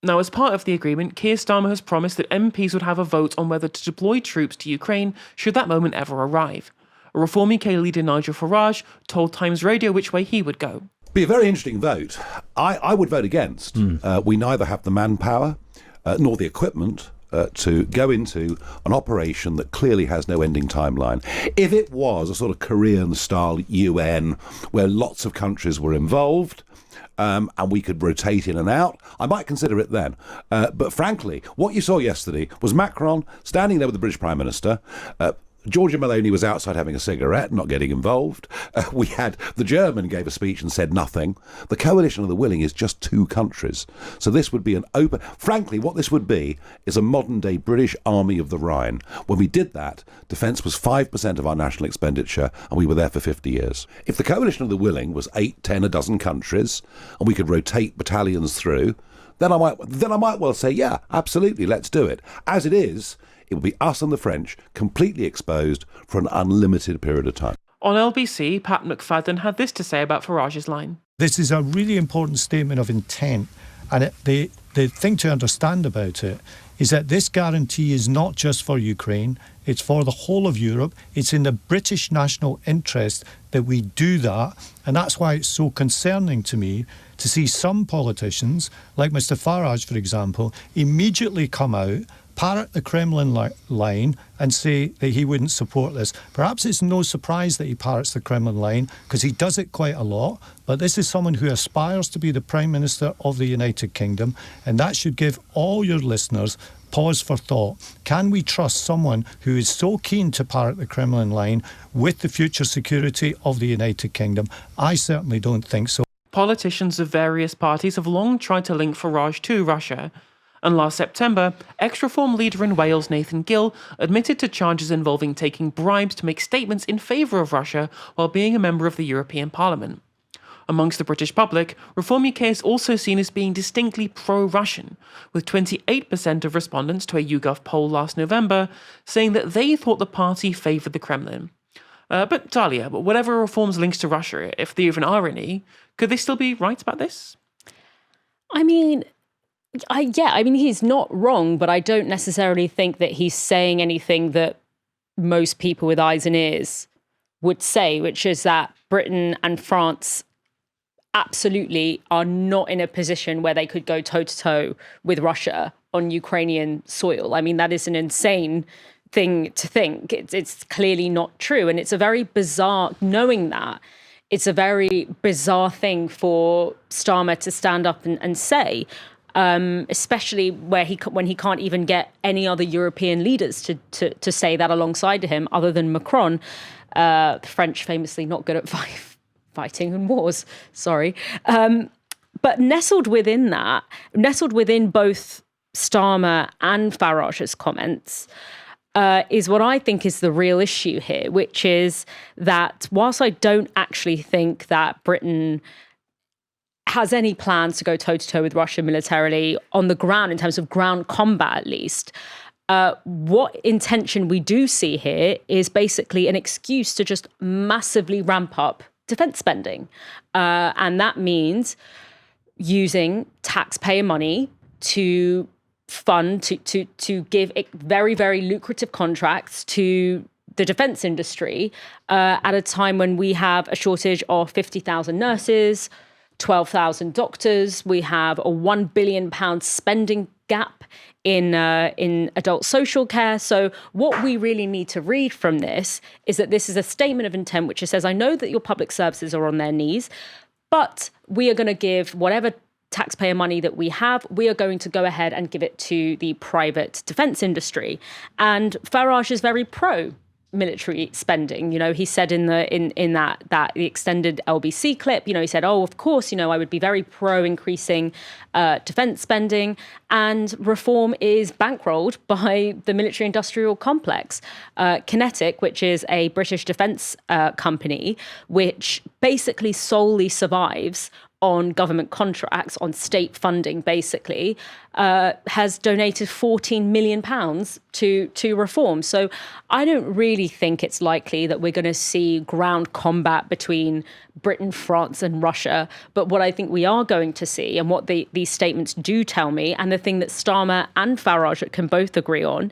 as part of the agreement, Keir Starmer has promised that MPs would have a vote on whether to deploy troops to Ukraine should that moment ever arrive. A Reform UK leader Nigel Farage told Times Radio which way he would go. Be a very interesting vote. I would vote against. We neither have the manpower nor the equipment to go into an operation that clearly has no ending timeline. If it was a sort of Korean-style UN where lots of countries were involved and we could rotate in and out, I might consider it then. But frankly, what you saw yesterday was Macron standing there with the British Prime Minister, Giorgia Meloni was outside having a cigarette, not getting involved. We had the German gave a speech and said nothing. The coalition of the willing is just 2 countries. So this would be an open... Frankly, what this would be is a modern-day British Army of the Rhine. When we did that, defence was 5% of our national expenditure, and we were there for 50 years. If the coalition of the willing was 8, 10, a dozen countries, and we could rotate battalions through, then I might well say, yeah, absolutely, let's do it. As it is, it will be us and the French completely exposed for an unlimited period of time. On LBC, Pat McFadden had this to say about Farage's line. This is a really important statement of intent. And the thing to understand about it is that this guarantee is not just for Ukraine, it's for the whole of Europe. It's in the British national interest that we do that. And that's why it's so concerning to me to see some politicians, like Mr. Farage, for example, immediately come out, parrot the Kremlin line and say that he wouldn't support this. Perhaps it's no surprise that he parrots the Kremlin line, because he does it quite a lot, but this is someone who aspires to be the Prime Minister of the United Kingdom, and that should give all your listeners pause for thought. Can we trust someone who is so keen to parrot the Kremlin line with the future security of the United Kingdom? I certainly don't think so. Politicians of various parties have long tried to link Farage to Russia. And last September, ex-Reform leader in Wales Nathan Gill admitted to charges involving taking bribes to make statements in favour of Russia while being a member of the European Parliament. Amongst the British public, Reform UK is also seen as being distinctly pro-Russian, with 28% of respondents to a YouGov poll last November saying that they thought the party favoured the Kremlin. But Dalia, whatever Reform's links to Russia, if there even are any, could they still be right about this? I mean, he's not wrong, but I don't necessarily think that he's saying anything that most people with eyes and ears would say, which is that Britain and France absolutely are not in a position where they could go toe-to-toe with Russia on Ukrainian soil. I mean, that is an insane thing to think. It's clearly not true. And it's a very bizarre, knowing that, it's a very bizarre thing for Starmer to stand up and say, especially when he can't even get any other European leaders to say that alongside him, other than Macron. The French famously not good at fighting in wars. Sorry, but nestled within both Starmer and Farage's comments is what I think is the real issue here, which is that whilst I don't actually think that Britain has any plans to go toe-to-toe with Russia militarily on the ground, in terms of ground combat at least, what intention we do see here is basically an excuse to just massively ramp up defence spending. And that means using taxpayer money to fund, to give very, very lucrative contracts to the defence industry at a time when we have a shortage of 50,000 nurses, 12,000 doctors. We have a £1 billion spending gap in adult social care. So what we really need to read from this is that this is a statement of intent which says, I know that your public services are on their knees, but we are going to give whatever taxpayer money that we have, we are going to go ahead and give it to the private defence industry. And Farage is very pro military spending. You know, he said in that the extended LBC clip, you know, he said, oh, of course, you know, I would be very pro increasing defence spending, and Reform is bankrolled by the military industrial complex. Kinetic, which is a British defence company, which basically solely survives on government contracts, on state funding, basically, has donated £14 million to Reform. So I don't really think it's likely that we're going to see ground combat between Britain, France and Russia. But what I think we are going to see, and what these statements do tell me, and the thing that Starmer and Farage can both agree on,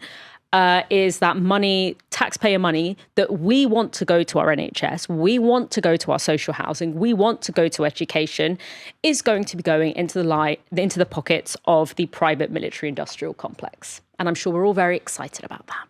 is that money, taxpayer money, that we want to go to our NHS, we want to go to our social housing, we want to go to education, is going to be going into the pockets of the private military industrial complex. And I'm sure we're all very excited about that.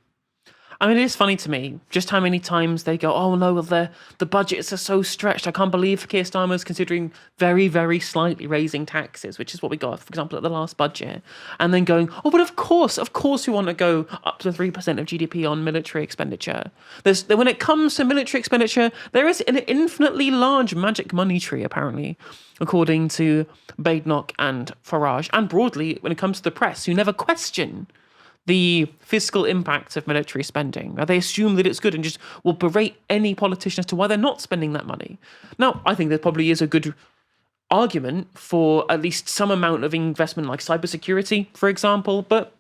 I mean, it is funny to me just how many times they go, oh no, well, the budgets are so stretched. I can't believe Keir Starmer's considering very, very slightly raising taxes, which is what we got, for example, at the last budget. And then going, oh, but of course we want to go up to 3% of GDP on military expenditure. When it comes to military expenditure, there is an infinitely large magic money tree, apparently, according to Badenoch and Farage, and broadly when it comes to the press, who never question the fiscal impact of military spending. They assume that it's good and just will berate any politician as to why they're not spending that money. Now, I think there probably is a good argument for at least some amount of investment like cybersecurity, for example, but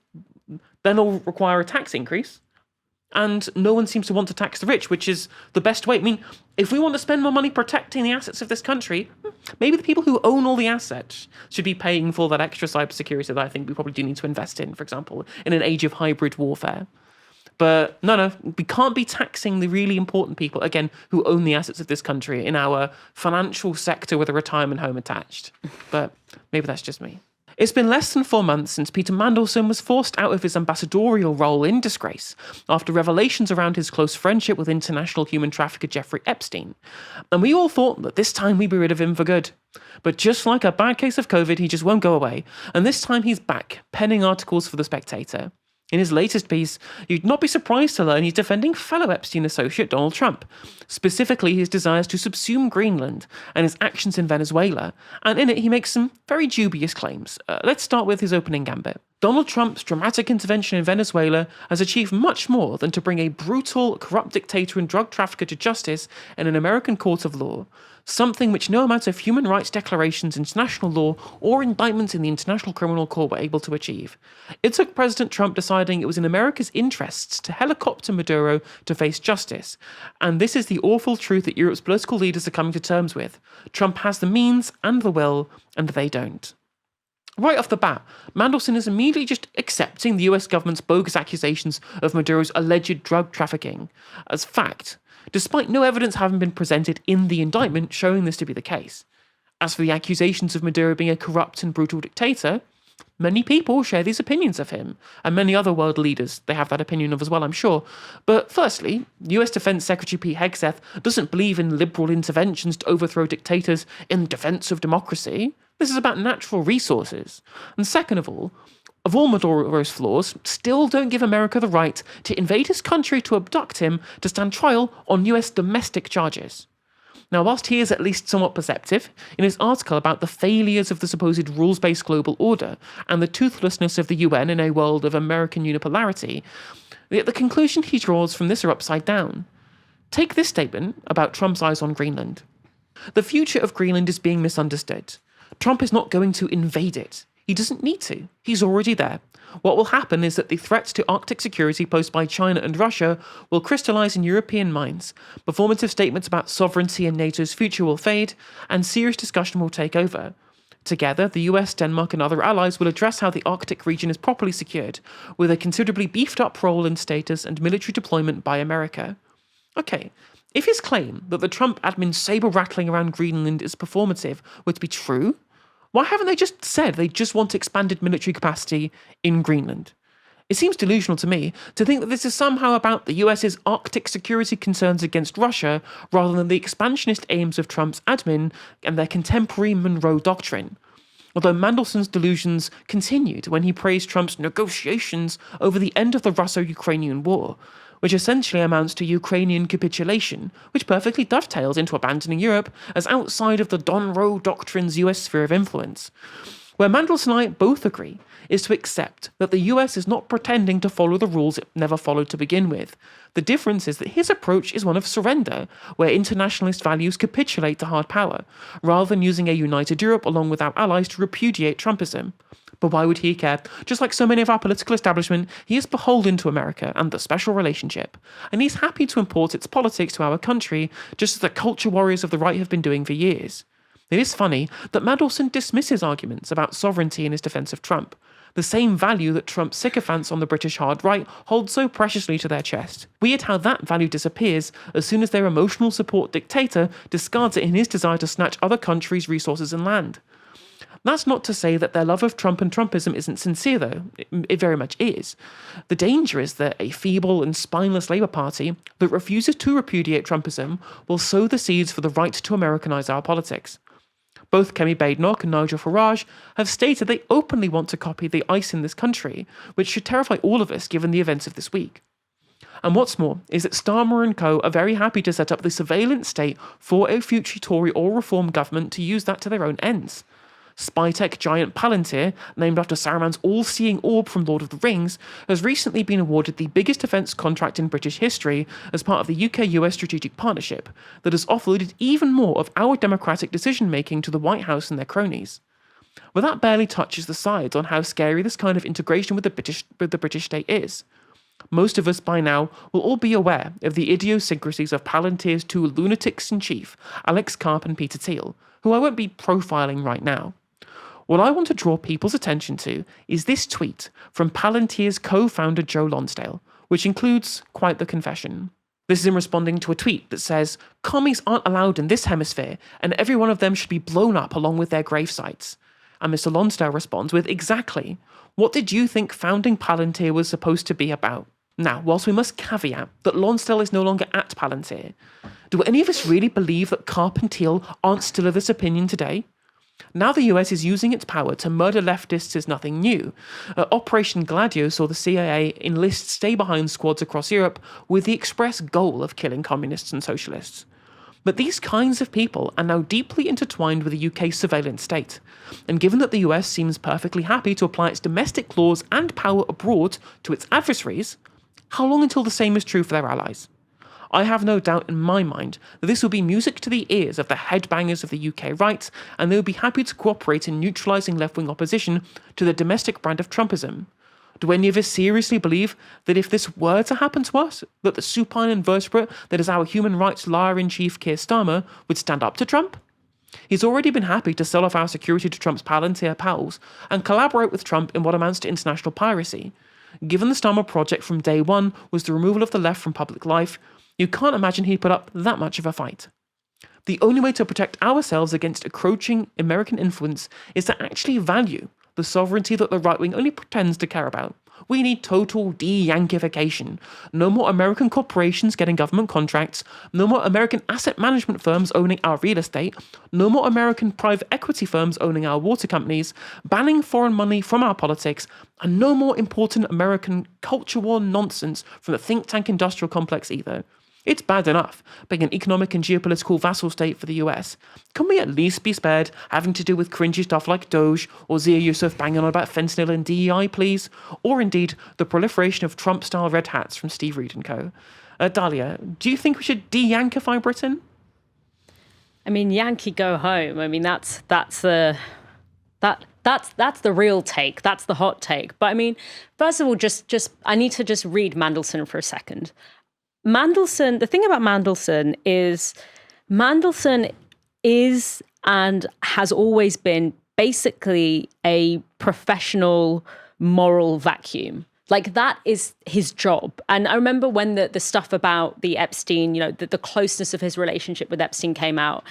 then it'll require a tax increase. And no one seems to want to tax the rich, which is the best way. I mean, if we want to spend more money protecting the assets of this country, maybe the people who own all the assets should be paying for that extra cybersecurity that I think we probably do need to invest in, for example, in an age of hybrid warfare. But no, we can't be taxing the really important people, again, who own the assets of this country in our financial sector with a retirement home attached. But maybe that's just me. It's been less than 4 months since Peter Mandelson was forced out of his ambassadorial role in disgrace after revelations around his close friendship with international human trafficker Jeffrey Epstein. And we all thought that this time we'd be rid of him for good. But just like a bad case of COVID, he just won't go away. And this time he's back, penning articles for The Spectator. In his latest piece, you'd not be surprised to learn he's defending fellow Epstein associate Donald Trump, specifically his desires to subsume Greenland and his actions in Venezuela, and in it he makes some very dubious claims. Let's start with his opening gambit. Donald Trump's dramatic intervention in Venezuela has achieved much more than to bring a brutal, corrupt dictator and drug trafficker to justice in an American court of law, something which no amount of human rights declarations, international law, or indictments in the International Criminal Court were able to achieve. It took President Trump deciding it was in America's interests to helicopter Maduro to face justice. And this is the awful truth that Europe's political leaders are coming to terms with. Trump has the means and the will, and they don't. Right off the bat, Mandelson is immediately just accepting the US government's bogus accusations of Maduro's alleged drug trafficking as fact, despite no evidence having been presented in the indictment showing this to be the case. As for the accusations of Maduro being a corrupt and brutal dictator, many people share these opinions of him, and many other world leaders they have that opinion of as well, I'm sure. But firstly, US Defense Secretary Pete Hegseth doesn't believe in liberal interventions to overthrow dictators in defense of democracy. This is about natural resources. And second of all Maduro's flaws still don't give America the right to invade his country to abduct him to stand trial on US domestic charges. Now, whilst he is at least somewhat perceptive, in his article about the failures of the supposed rules-based global order and the toothlessness of the UN in a world of American unipolarity, the conclusion he draws from this are upside down. Take this statement about Trump's eyes on Greenland. The future of Greenland is being misunderstood. Trump is not going to invade it. He doesn't need to. He's already there. What will happen is that the threat to Arctic security posed by China and Russia will crystallize in European minds. Performative statements about sovereignty and NATO's future will fade, and serious discussion will take over. Together, the US, Denmark, and other allies will address how the Arctic region is properly secured, with a considerably beefed up role and status and military deployment by America. Okay, if his claim that the Trump admin's saber-rattling around Greenland is performative were to be true, why haven't they just said they just want expanded military capacity in Greenland? It seems delusional to me to think that this is somehow about the US's Arctic security concerns against Russia rather than the expansionist aims of Trump's admin and their contemporary Monroe Doctrine. Although Mandelson's delusions continued when he praised Trump's negotiations over the end of the Russo-Ukrainian War, which essentially amounts to Ukrainian capitulation, which perfectly dovetails into abandoning Europe as outside of the Monroe Doctrine's US sphere of influence. Where Mandelson and I both agree is to accept that the US is not pretending to follow the rules it never followed to begin with. The difference is that his approach is one of surrender, where internationalist values capitulate to hard power, rather than using a united Europe along with our allies to repudiate Trumpism. But why would he care? Just like so many of our political establishment, he is beholden to America and the special relationship, and he's happy to import its politics to our country, just as the culture warriors of the right have been doing for years. It is funny that Mandelson dismisses arguments about sovereignty in his defense of Trump, the same value that Trump's sycophants on the British hard right hold so preciously to their chest. Weird how that value disappears as soon as their emotional support dictator discards it in his desire to snatch other countries' resources and land. That's not to say that their love of Trump and Trumpism isn't sincere, though. It very much is. The danger is that a feeble and spineless Labour Party that refuses to repudiate Trumpism will sow the seeds for the right to Americanise our politics. Both Kemi Badenoch and Nigel Farage have stated they openly want to copy the ICE in this country, which should terrify all of us given the events of this week. And what's more is that Starmer and co are very happy to set up the surveillance state for a future Tory or Reform government to use that to their own ends. Spy tech giant Palantir, named after Saruman's all-seeing orb from Lord of the Rings, has recently been awarded the biggest defence contract in British history as part of the UK-US strategic partnership that has offloaded even more of our democratic decision-making to the White House and their cronies. But that barely touches the sides on how scary this kind of integration with the British state is. Most of us by now will all be aware of the idiosyncrasies of Palantir's two lunatics-in-chief, Alex Karp and Peter Thiel, who I won't be profiling right now. What I want to draw people's attention to is this tweet from Palantir's co-founder Joe Lonsdale, which includes quite the confession. This is in responding to a tweet that says, "Commies aren't allowed in this hemisphere, and every one of them should be blown up along with their grave sites." And Mr. Lonsdale responds with, "Exactly. What did you think founding Palantir was supposed to be about?" Now, whilst we must caveat that Lonsdale is no longer at Palantir, do any of us really believe that Karp and Thiel aren't still of this opinion today? Now the US is using its power to murder leftists is nothing new. Operation Gladio saw the CIA enlist stay-behind squads across Europe with the express goal of killing communists and socialists. But these kinds of people are now deeply intertwined with the UK's surveillance state. And given that the US seems perfectly happy to apply its domestic laws and power abroad to its adversaries, how long until the same is true for their allies? I have no doubt in my mind that this will be music to the ears of the headbangers of the UK right, and they will be happy to cooperate in neutralising left-wing opposition to the domestic brand of Trumpism. Do any of us seriously believe that if this were to happen to us, that the supine invertebrate that is our human rights liar-in-chief Keir Starmer would stand up to Trump? He's already been happy to sell off our security to Trump's Palantir pals and collaborate with Trump in what amounts to international piracy. Given the Starmer project from day one was the removal of the left from public life, you can't imagine he'd put up that much of a fight. The only way to protect ourselves against encroaching American influence is to actually value the sovereignty that the right wing only pretends to care about. We need total de-Yankification. No more American corporations getting government contracts, no more American asset management firms owning our real estate, no more American private equity firms owning our water companies, banning foreign money from our politics, and no more important American culture war nonsense from the think tank industrial complex either. It's bad enough being an economic and geopolitical vassal state for the US. Can we at least be spared having to do with cringy stuff like Doge or Zia Yusuf banging on about fentanyl and DEI, please? Or indeed, the proliferation of Trump-style red hats from Steve Reed and co. Dalia, do you think we should de-Yankify Britain? I mean, Yankee go home. I mean, that's the real take. That's the hot take. But I mean, first of all, just I need to just read Mandelson for a second. Mandelson, the thing about Mandelson is and has always been basically a professional moral vacuum. Like, that is his job. And I remember when the stuff about the Epstein, the closeness of his relationship with Epstein came out.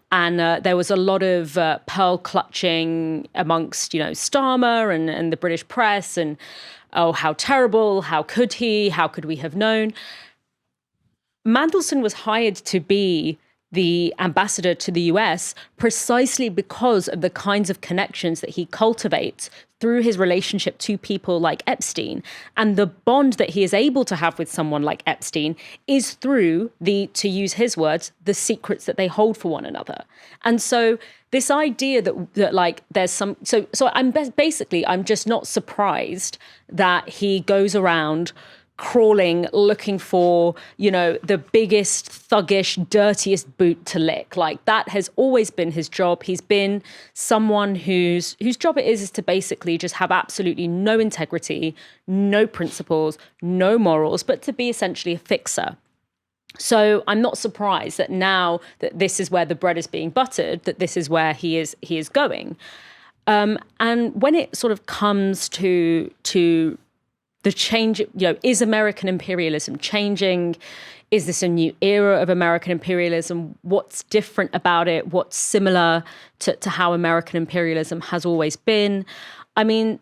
And there was a lot of pearl clutching amongst, Starmer and the British press. And, oh, how terrible. How could he? How could we have known? Mandelson was hired to be the ambassador to the US precisely because of the kinds of connections that he cultivates through his relationship to people like Epstein. And the bond that he is able to have with someone like Epstein is through to use his words, the secrets that they hold for one another. And so this idea that like there's some, so I'm I'm just not surprised that he goes around crawling, looking for, the biggest, thuggish, dirtiest boot to lick. Like, that has always been his job. He's been someone whose job it is to basically just have absolutely no integrity, no principles, no morals, but to be essentially a fixer. So I'm not surprised that now that this is where the bread is being buttered, that this is where he is going. And when it sort of comes to the change, is American imperialism changing Is this a new era of American imperialism? What's different about it? What's similar to how American imperialism has always been? I mean,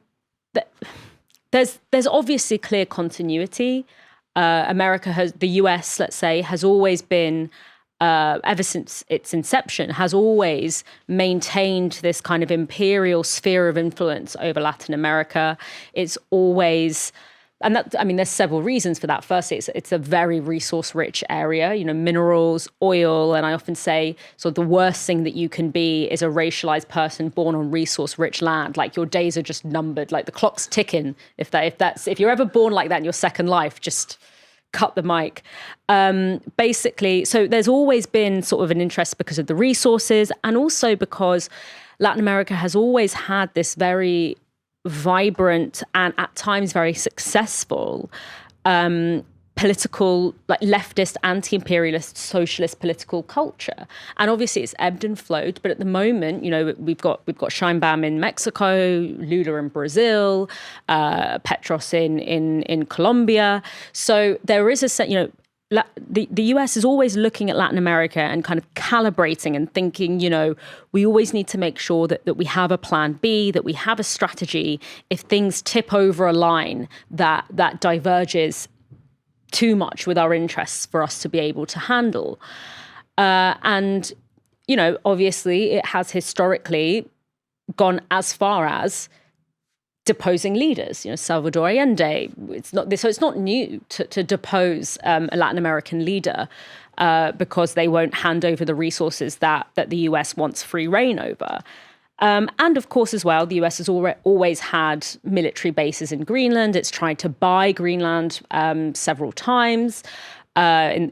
there's obviously clear continuity. The US, let's say, has always been, ever since its inception, has always maintained this kind of imperial sphere of influence over Latin America. It's always... And that, I mean, there's several reasons for that. Firstly, it's a very resource-rich area, minerals, oil, and I often say sort of the worst thing that you can be is a racialized person born on resource-rich land. Like your days are just numbered, like the clock's ticking. If you're ever born like that in your second life, just cut the mic. Basically, so there's always been sort of an interest because of the resources, and also because Latin America has always had this very vibrant and at times very successful political, like leftist, anti-imperialist, socialist political culture. And obviously it's ebbed and flowed, but at the moment, we've got Sheinbaum in Mexico, Lula in Brazil, Petros in Colombia. So there is the US is always looking at Latin America and kind of calibrating and thinking, we always need to make sure that we have a plan B, that we have a strategy if things tip over a line that diverges too much with our interests for us to be able to handle. And obviously it has historically gone as far as deposing leaders, Salvador Allende. It's not new to depose a Latin American leader because they won't hand over the resources that the US wants free reign over. And of course, as well, the US has always had military bases in Greenland. It's tried to buy Greenland several times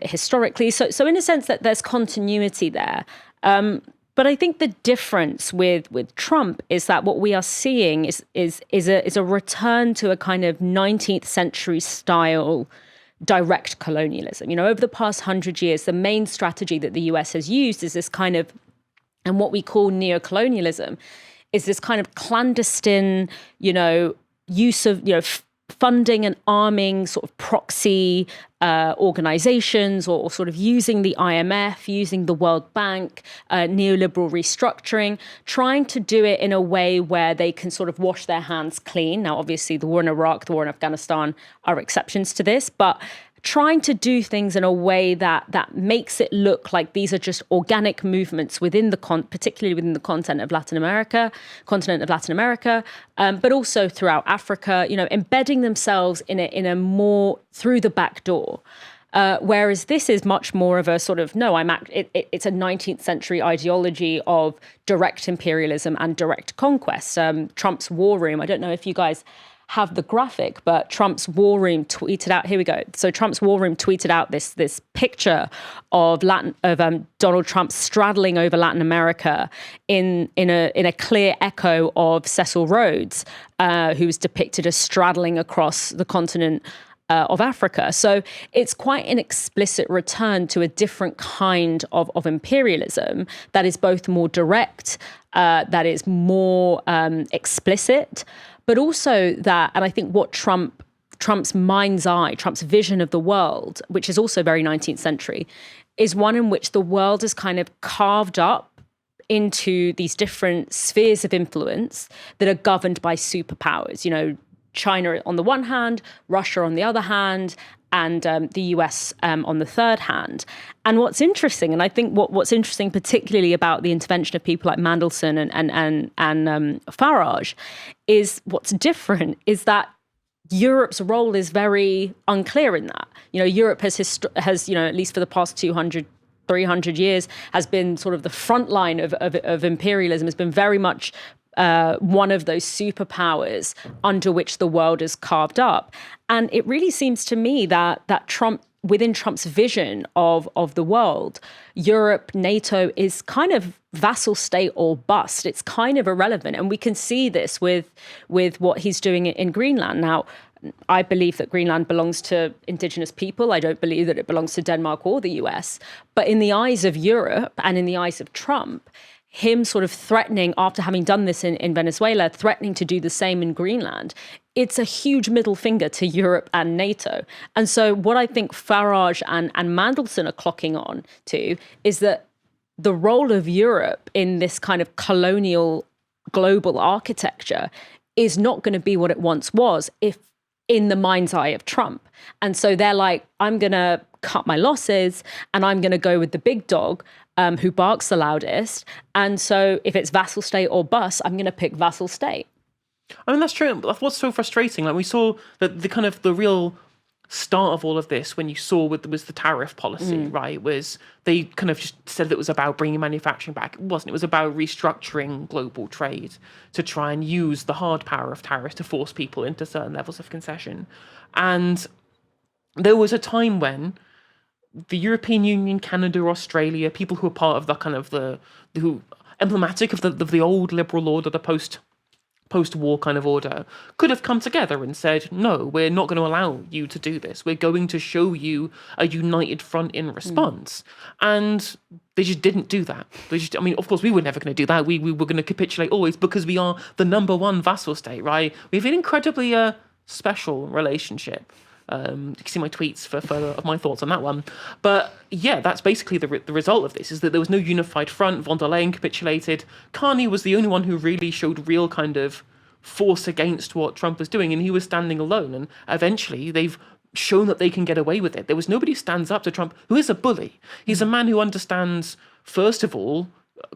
historically. So in a sense that there's continuity there. But I think the difference with Trump is that what we are seeing is a return to a kind of 19th century style direct colonialism. Over the past 100 years, the main strategy that the US has used is this kind of, and what we call neocolonialism, is this kind of clandestine, use of, funding and arming sort of proxy organizations or sort of using the IMF, using the World Bank, neoliberal restructuring, trying to do it in a way where they can sort of wash their hands clean. Now, obviously, the war in Iraq, the war in Afghanistan are exceptions to this, but trying to do things in a way that makes it look like these are just organic movements within particularly within the continent of Latin America, but also throughout Africa, embedding themselves in a more through the back door. Whereas this is much more of a sort of, it's a 19th century ideology of direct imperialism and direct conquest. Trump's war room, I don't know if you guys have the graphic, but Trump's war room tweeted out, here we go. So Trump's war room tweeted out this picture of Donald Trump straddling over Latin America in a clear echo of Cecil Rhodes, who was depicted as straddling across the continent of Africa. So it's quite an explicit return to a different kind of imperialism that is both more direct, that is more explicit, but also that, and I think what Trump's mind's eye, Trump's vision of the world, which is also very 19th century, is one in which the world is kind of carved up into these different spheres of influence that are governed by superpowers. China on the one hand, Russia on the other hand, and the US on the third hand. And what's interesting, and I think what's interesting particularly about the intervention of people like Mandelson and Farage, is what's different is that Europe's role is very unclear in that. Europe has at least for the past 200, 300 years, has been sort of the front line of imperialism, has been very much one of those superpowers under which the world is carved up. And it really seems to me that Trump, within Trump's vision of the world, Europe, NATO is kind of vassal state or bust. It's kind of irrelevant. And we can see this with what he's doing in Greenland. Now, I believe that Greenland belongs to indigenous people. I don't believe that it belongs to Denmark or the US. But in the eyes of Europe and in the eyes of Trump, him sort of threatening, after having done this in Venezuela, threatening to do the same in Greenland, it's a huge middle finger to Europe and NATO. And so what I think Farage and Mandelson are clocking on to is that the role of Europe in this kind of colonial global architecture is not going to be what it once was if in the mind's eye of Trump. And so they're like, I'm going to cut my losses and I'm going to go with the big dog who barks the loudest. And so if it's vassal state or bust, I'm going to pick vassal state. I mean, that's true. What's so frustrating, like we saw that the real start of all of this when you saw was the tariff policy, right? Was they kind of just said that it was about bringing manufacturing back. It wasn't. It was about restructuring global trade to try and use the hard power of tariffs to force people into certain levels of concession. And there was a time when the European Union, Canada, Australia, people who are part of the kind of who emblematic of the old liberal order, the post-war kind of order, could have come together and said, no, we're not going to allow you to do this. We're going to show you a united front in response. And they just didn't do that. Of course, we were never going to do that. We were going to capitulate always because we are the number one vassal state, right? We have an incredibly special relationship. You can see my tweets for further of my thoughts on that one. But yeah, that's basically the result of this, is that there was no unified front. Von der Leyen capitulated. Carney was the only one who really showed real kind of force against what Trump was doing, and he was standing alone. And eventually they've shown that they can get away with it. There was nobody who stands up to Trump, who is a bully. He's a man who understands, first of all,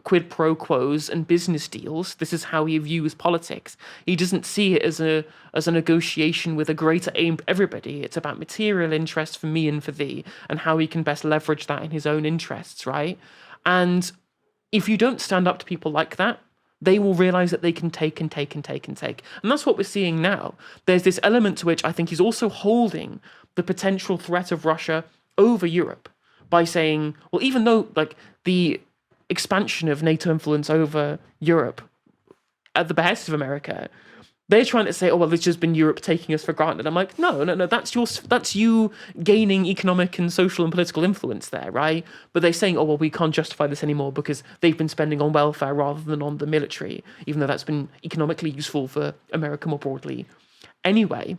quid pro quos and business deals. This is how he views politics. He doesn't see it as a negotiation with a greater aim for everybody. It's about material interest for me and for thee, and how he can best leverage that in his own interests, right? And if you don't stand up to people like that, they will realize that they can take and take and take and take. And that's what we're seeing now. There's this element to which I think he's also holding the potential threat of Russia over Europe by saying, well, even though like the expansion of NATO influence over Europe at the behest of America, they're trying to say, oh, well, it's just been Europe taking us for granted. I'm like, no, that's you gaining economic and social and political influence there, right? But they're saying, oh, well, we can't justify this anymore because they've been spending on welfare rather than on the military, even though that's been economically useful for America more broadly anyway.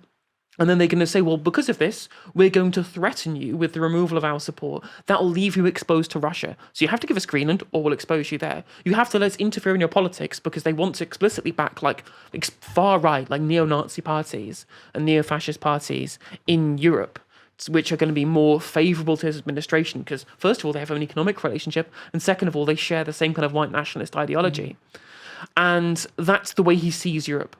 And then they're going to say, well, because of this, we're going to threaten you with the removal of our support. That will leave you exposed to Russia. So you have to give us Greenland or we'll expose you there. You have to let us interfere in your politics because they want to explicitly back like far right, like neo-Nazi parties and neo-fascist parties in Europe, which are going to be more favourable to his administration because, first of all, they have an economic relationship, and second of all, they share the same kind of white nationalist ideology. And that's the way he sees Europe.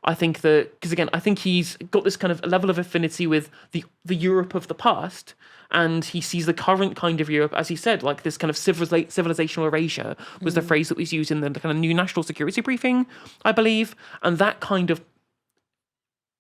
I think that, because again, I think he's got this kind of level of affinity with the Europe of the past, and he sees the current kind of Europe, as he said, like this kind of civilizational erasure was the phrase that was used in the kind of new national security briefing, I believe, and that kind of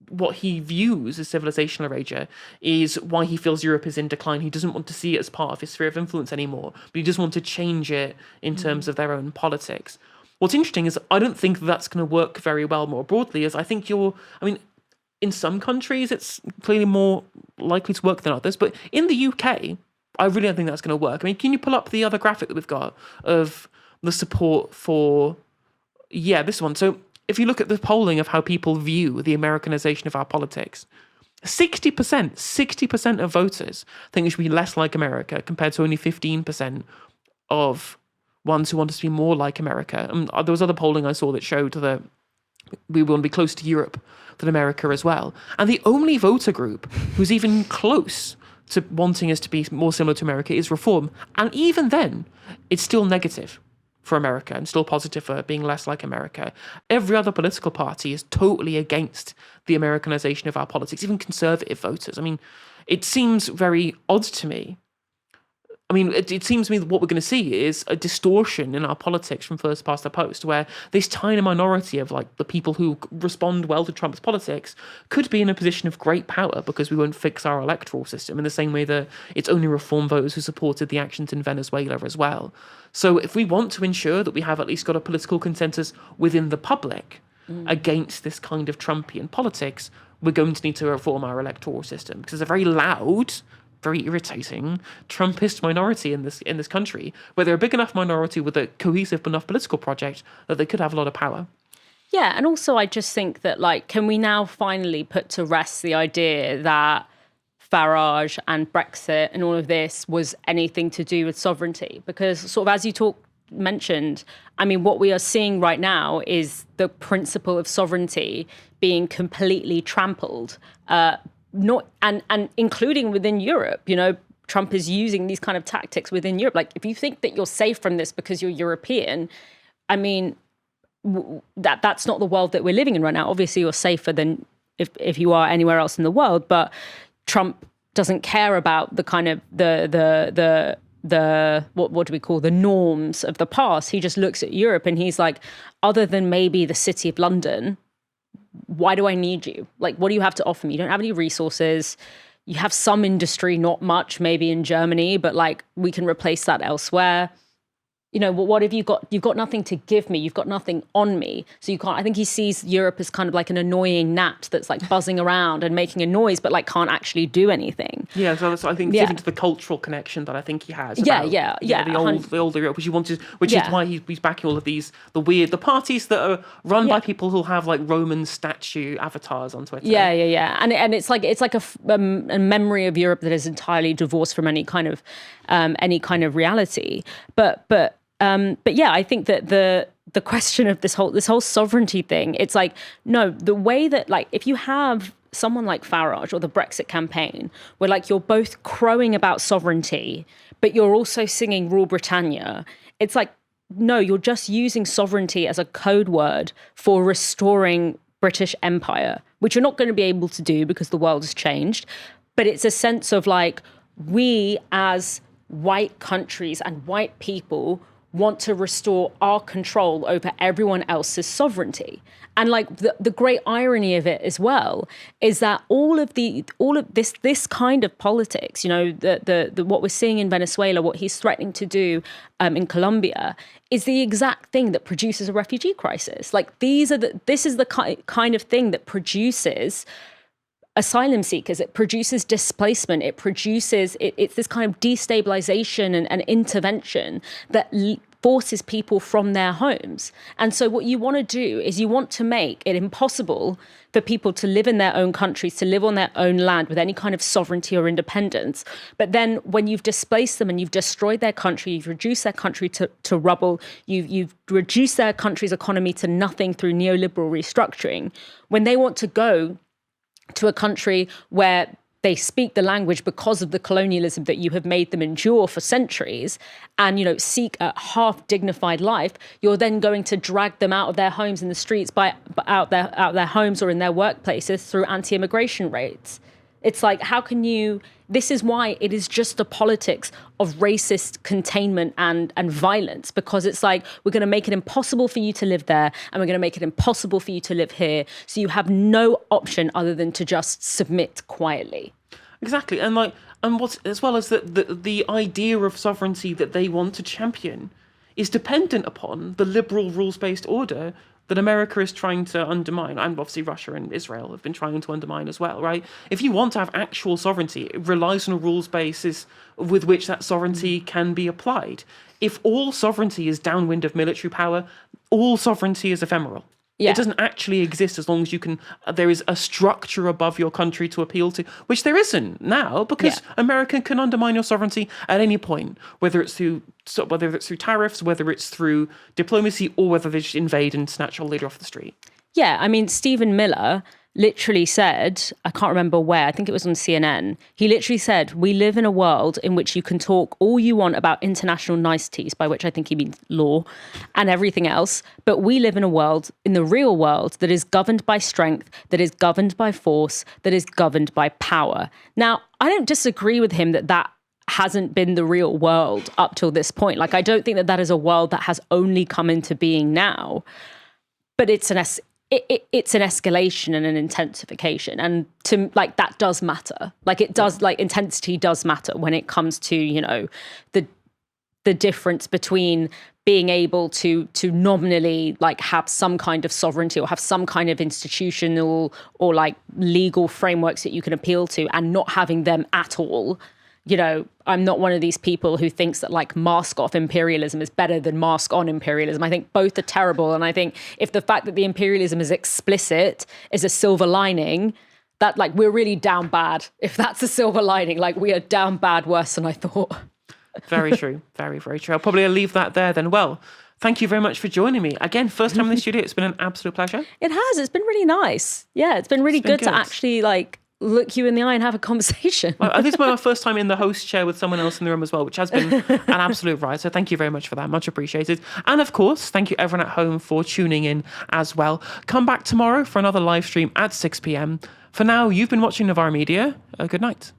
what he views as civilizational erasure is why he feels Europe is in decline. He doesn't want to see it as part of his sphere of influence anymore, but he does want to change it in terms of their own politics. What's interesting is I don't think that's going to work very well more broadly, as I think in some countries it's clearly more likely to work than others, but in the UK, I really don't think that's going to work. I mean, can you pull up the other graphic that we've got of the support for, this one. So if you look at the polling of how people view the Americanization of our politics, 60% of voters think it should be less like America compared to only 15% of ones who want us to be more like America. And there was other polling I saw that showed that we want to be close to Europe than America as well. And the only voter group who's even close to wanting us to be more similar to America is Reform. And even then, it's still negative for America and still positive for being less like America. Every other political party is totally against the Americanization of our politics, even conservative voters. I mean, it seems very odd to me. I mean, it seems to me that what we're going to see is a distortion in our politics from first past the post, where this tiny minority of like the people who respond well to Trump's politics could be in a position of great power because we won't fix our electoral system in the same way that it's only Reform voters who supported the actions in Venezuela as well. So if we want to ensure that we have at least got a political consensus within the public against this kind of Trumpian politics, we're going to need to reform our electoral system because it's a very loud very irritating Trumpist minority in this country, where they're a big enough minority with a cohesive enough political project that they could have a lot of power. Yeah, and also I just think that, like, can we now finally put to rest the idea that Farage and Brexit and all of this was anything to do with sovereignty? Because sort of as you mentioned, I mean, what we are seeing right now is the principle of sovereignty being completely trampled, not and including within Europe. You know, Trump is using these kind of tactics within Europe. Like, if you think that you're safe from this because you're European, I mean, that's not the world that we're living in right now. Obviously, you're safer than if you are anywhere else in the world, but Trump doesn't care about the kind of the what do we call the norms of the past. He just looks at Europe and he's like, other than maybe the city of London, why do I need you? Like, what do you have to offer me? You don't have any resources. You have some industry, not much, maybe in Germany, but like we can replace that elsewhere. You know, what have you got? You've got nothing to give me. You've got nothing on me. So you can't, I think he sees Europe as kind of like an annoying gnat that's like buzzing around and making a noise, but like can't actually do anything. Yeah, so that's, I think, given to the cultural connection that I think he has. Yeah. The older Europe, which is why he's backing all of these, the parties that are run by people who have like Roman statue avatars on Twitter. Yeah. And it's like a memory of Europe that is entirely divorced from any kind of reality. But yeah, I think that the question of this whole sovereignty thing, it's like, no, the way that, like, if you have someone like Farage or the Brexit campaign, where like you're both crowing about sovereignty, but you're also singing Rule Britannia, it's like, no, you're just using sovereignty as a code word for restoring British Empire, which you're not going to be able to do because the world has changed. But it's a sense of like, we as white countries and white people want to restore our control over everyone else's sovereignty. And like the great irony of it as well is that all of this kind of politics, you know, the what we're seeing in Venezuela, what he's threatening to do in Colombia, is the exact thing that produces a refugee crisis. Like this is the kind of thing that produces asylum seekers. It produces displacement. It produces, it's this kind of destabilization and intervention that forces people from their homes. And so what you want to do is you want to make it impossible for people to live in their own countries, to live on their own land with any kind of sovereignty or independence. But then when you've displaced them and you've destroyed their country, you've reduced their country to rubble, you've reduced their country's economy to nothing through neoliberal restructuring, when they want to go to a country where they speak the language because of the colonialism that you have made them endure for centuries, and, you know, seek a half dignified life, you're then going to drag them out of their homes in the streets, out their homes or in their workplaces through anti-immigration raids. It's like, how can you? This is why it is just the politics of racist containment and violence, because it's like, we're going to make it impossible for you to live there and we're going to make it impossible for you to live here. So you have no option other than to just submit quietly. Exactly. And what's, as well as the idea of sovereignty that they want to champion is dependent upon the liberal rules-based order that America is trying to undermine, and obviously Russia and Israel have been trying to undermine as well, right? If you want to have actual sovereignty, it relies on a rules basis with which that sovereignty can be applied. If all sovereignty is downwind of military power, all sovereignty is ephemeral. Yeah. It doesn't actually exist as long as you can. There is a structure above your country to appeal to, which there isn't now, because America can undermine your sovereignty at any point, whether it's through tariffs, whether it's through diplomacy, or whether they just invade and snatch a leader off the street. Yeah, I mean, Stephen Miller literally said, I can't remember where, I think it was on CNN, he literally said, we live in a world in which you can talk all you want about international niceties, by which I think he means law and everything else, but we live in a world, in the real world, that is governed by strength, that is governed by force, that is governed by power. Now, I don't disagree with him that hasn't been the real world up till this point. Like, I don't think that is a world that has only come into being now, but it's an escalation and an intensification, and to like that does matter. Like it does, like intensity does matter when it comes to, you know, the difference between being able to nominally like have some kind of sovereignty or have some kind of institutional or like legal frameworks that you can appeal to, and not having them at all. you know, I'm not one of these people who thinks that like mask off imperialism is better than mask on imperialism. I think both are terrible. And I think if the fact that the imperialism is explicit is a silver lining, that like we're really down bad. If that's a silver lining, like we are down bad worse than I thought. Very true. Very, very true. I'll probably leave that there then. Well, thank you very much for joining me. Again, first time in the studio. It's been an absolute pleasure. It has. It's been really nice. Yeah, it's been really good to actually like look you in the eye and have a conversation. Well, this is my first time in the host chair with someone else in the room as well, which has been an absolute ride. So thank you very much for that. Much appreciated. And of course, thank you everyone at home for tuning in as well. Come back tomorrow for another live stream at 6 p.m. For now, you've been watching Novara Media. Good night.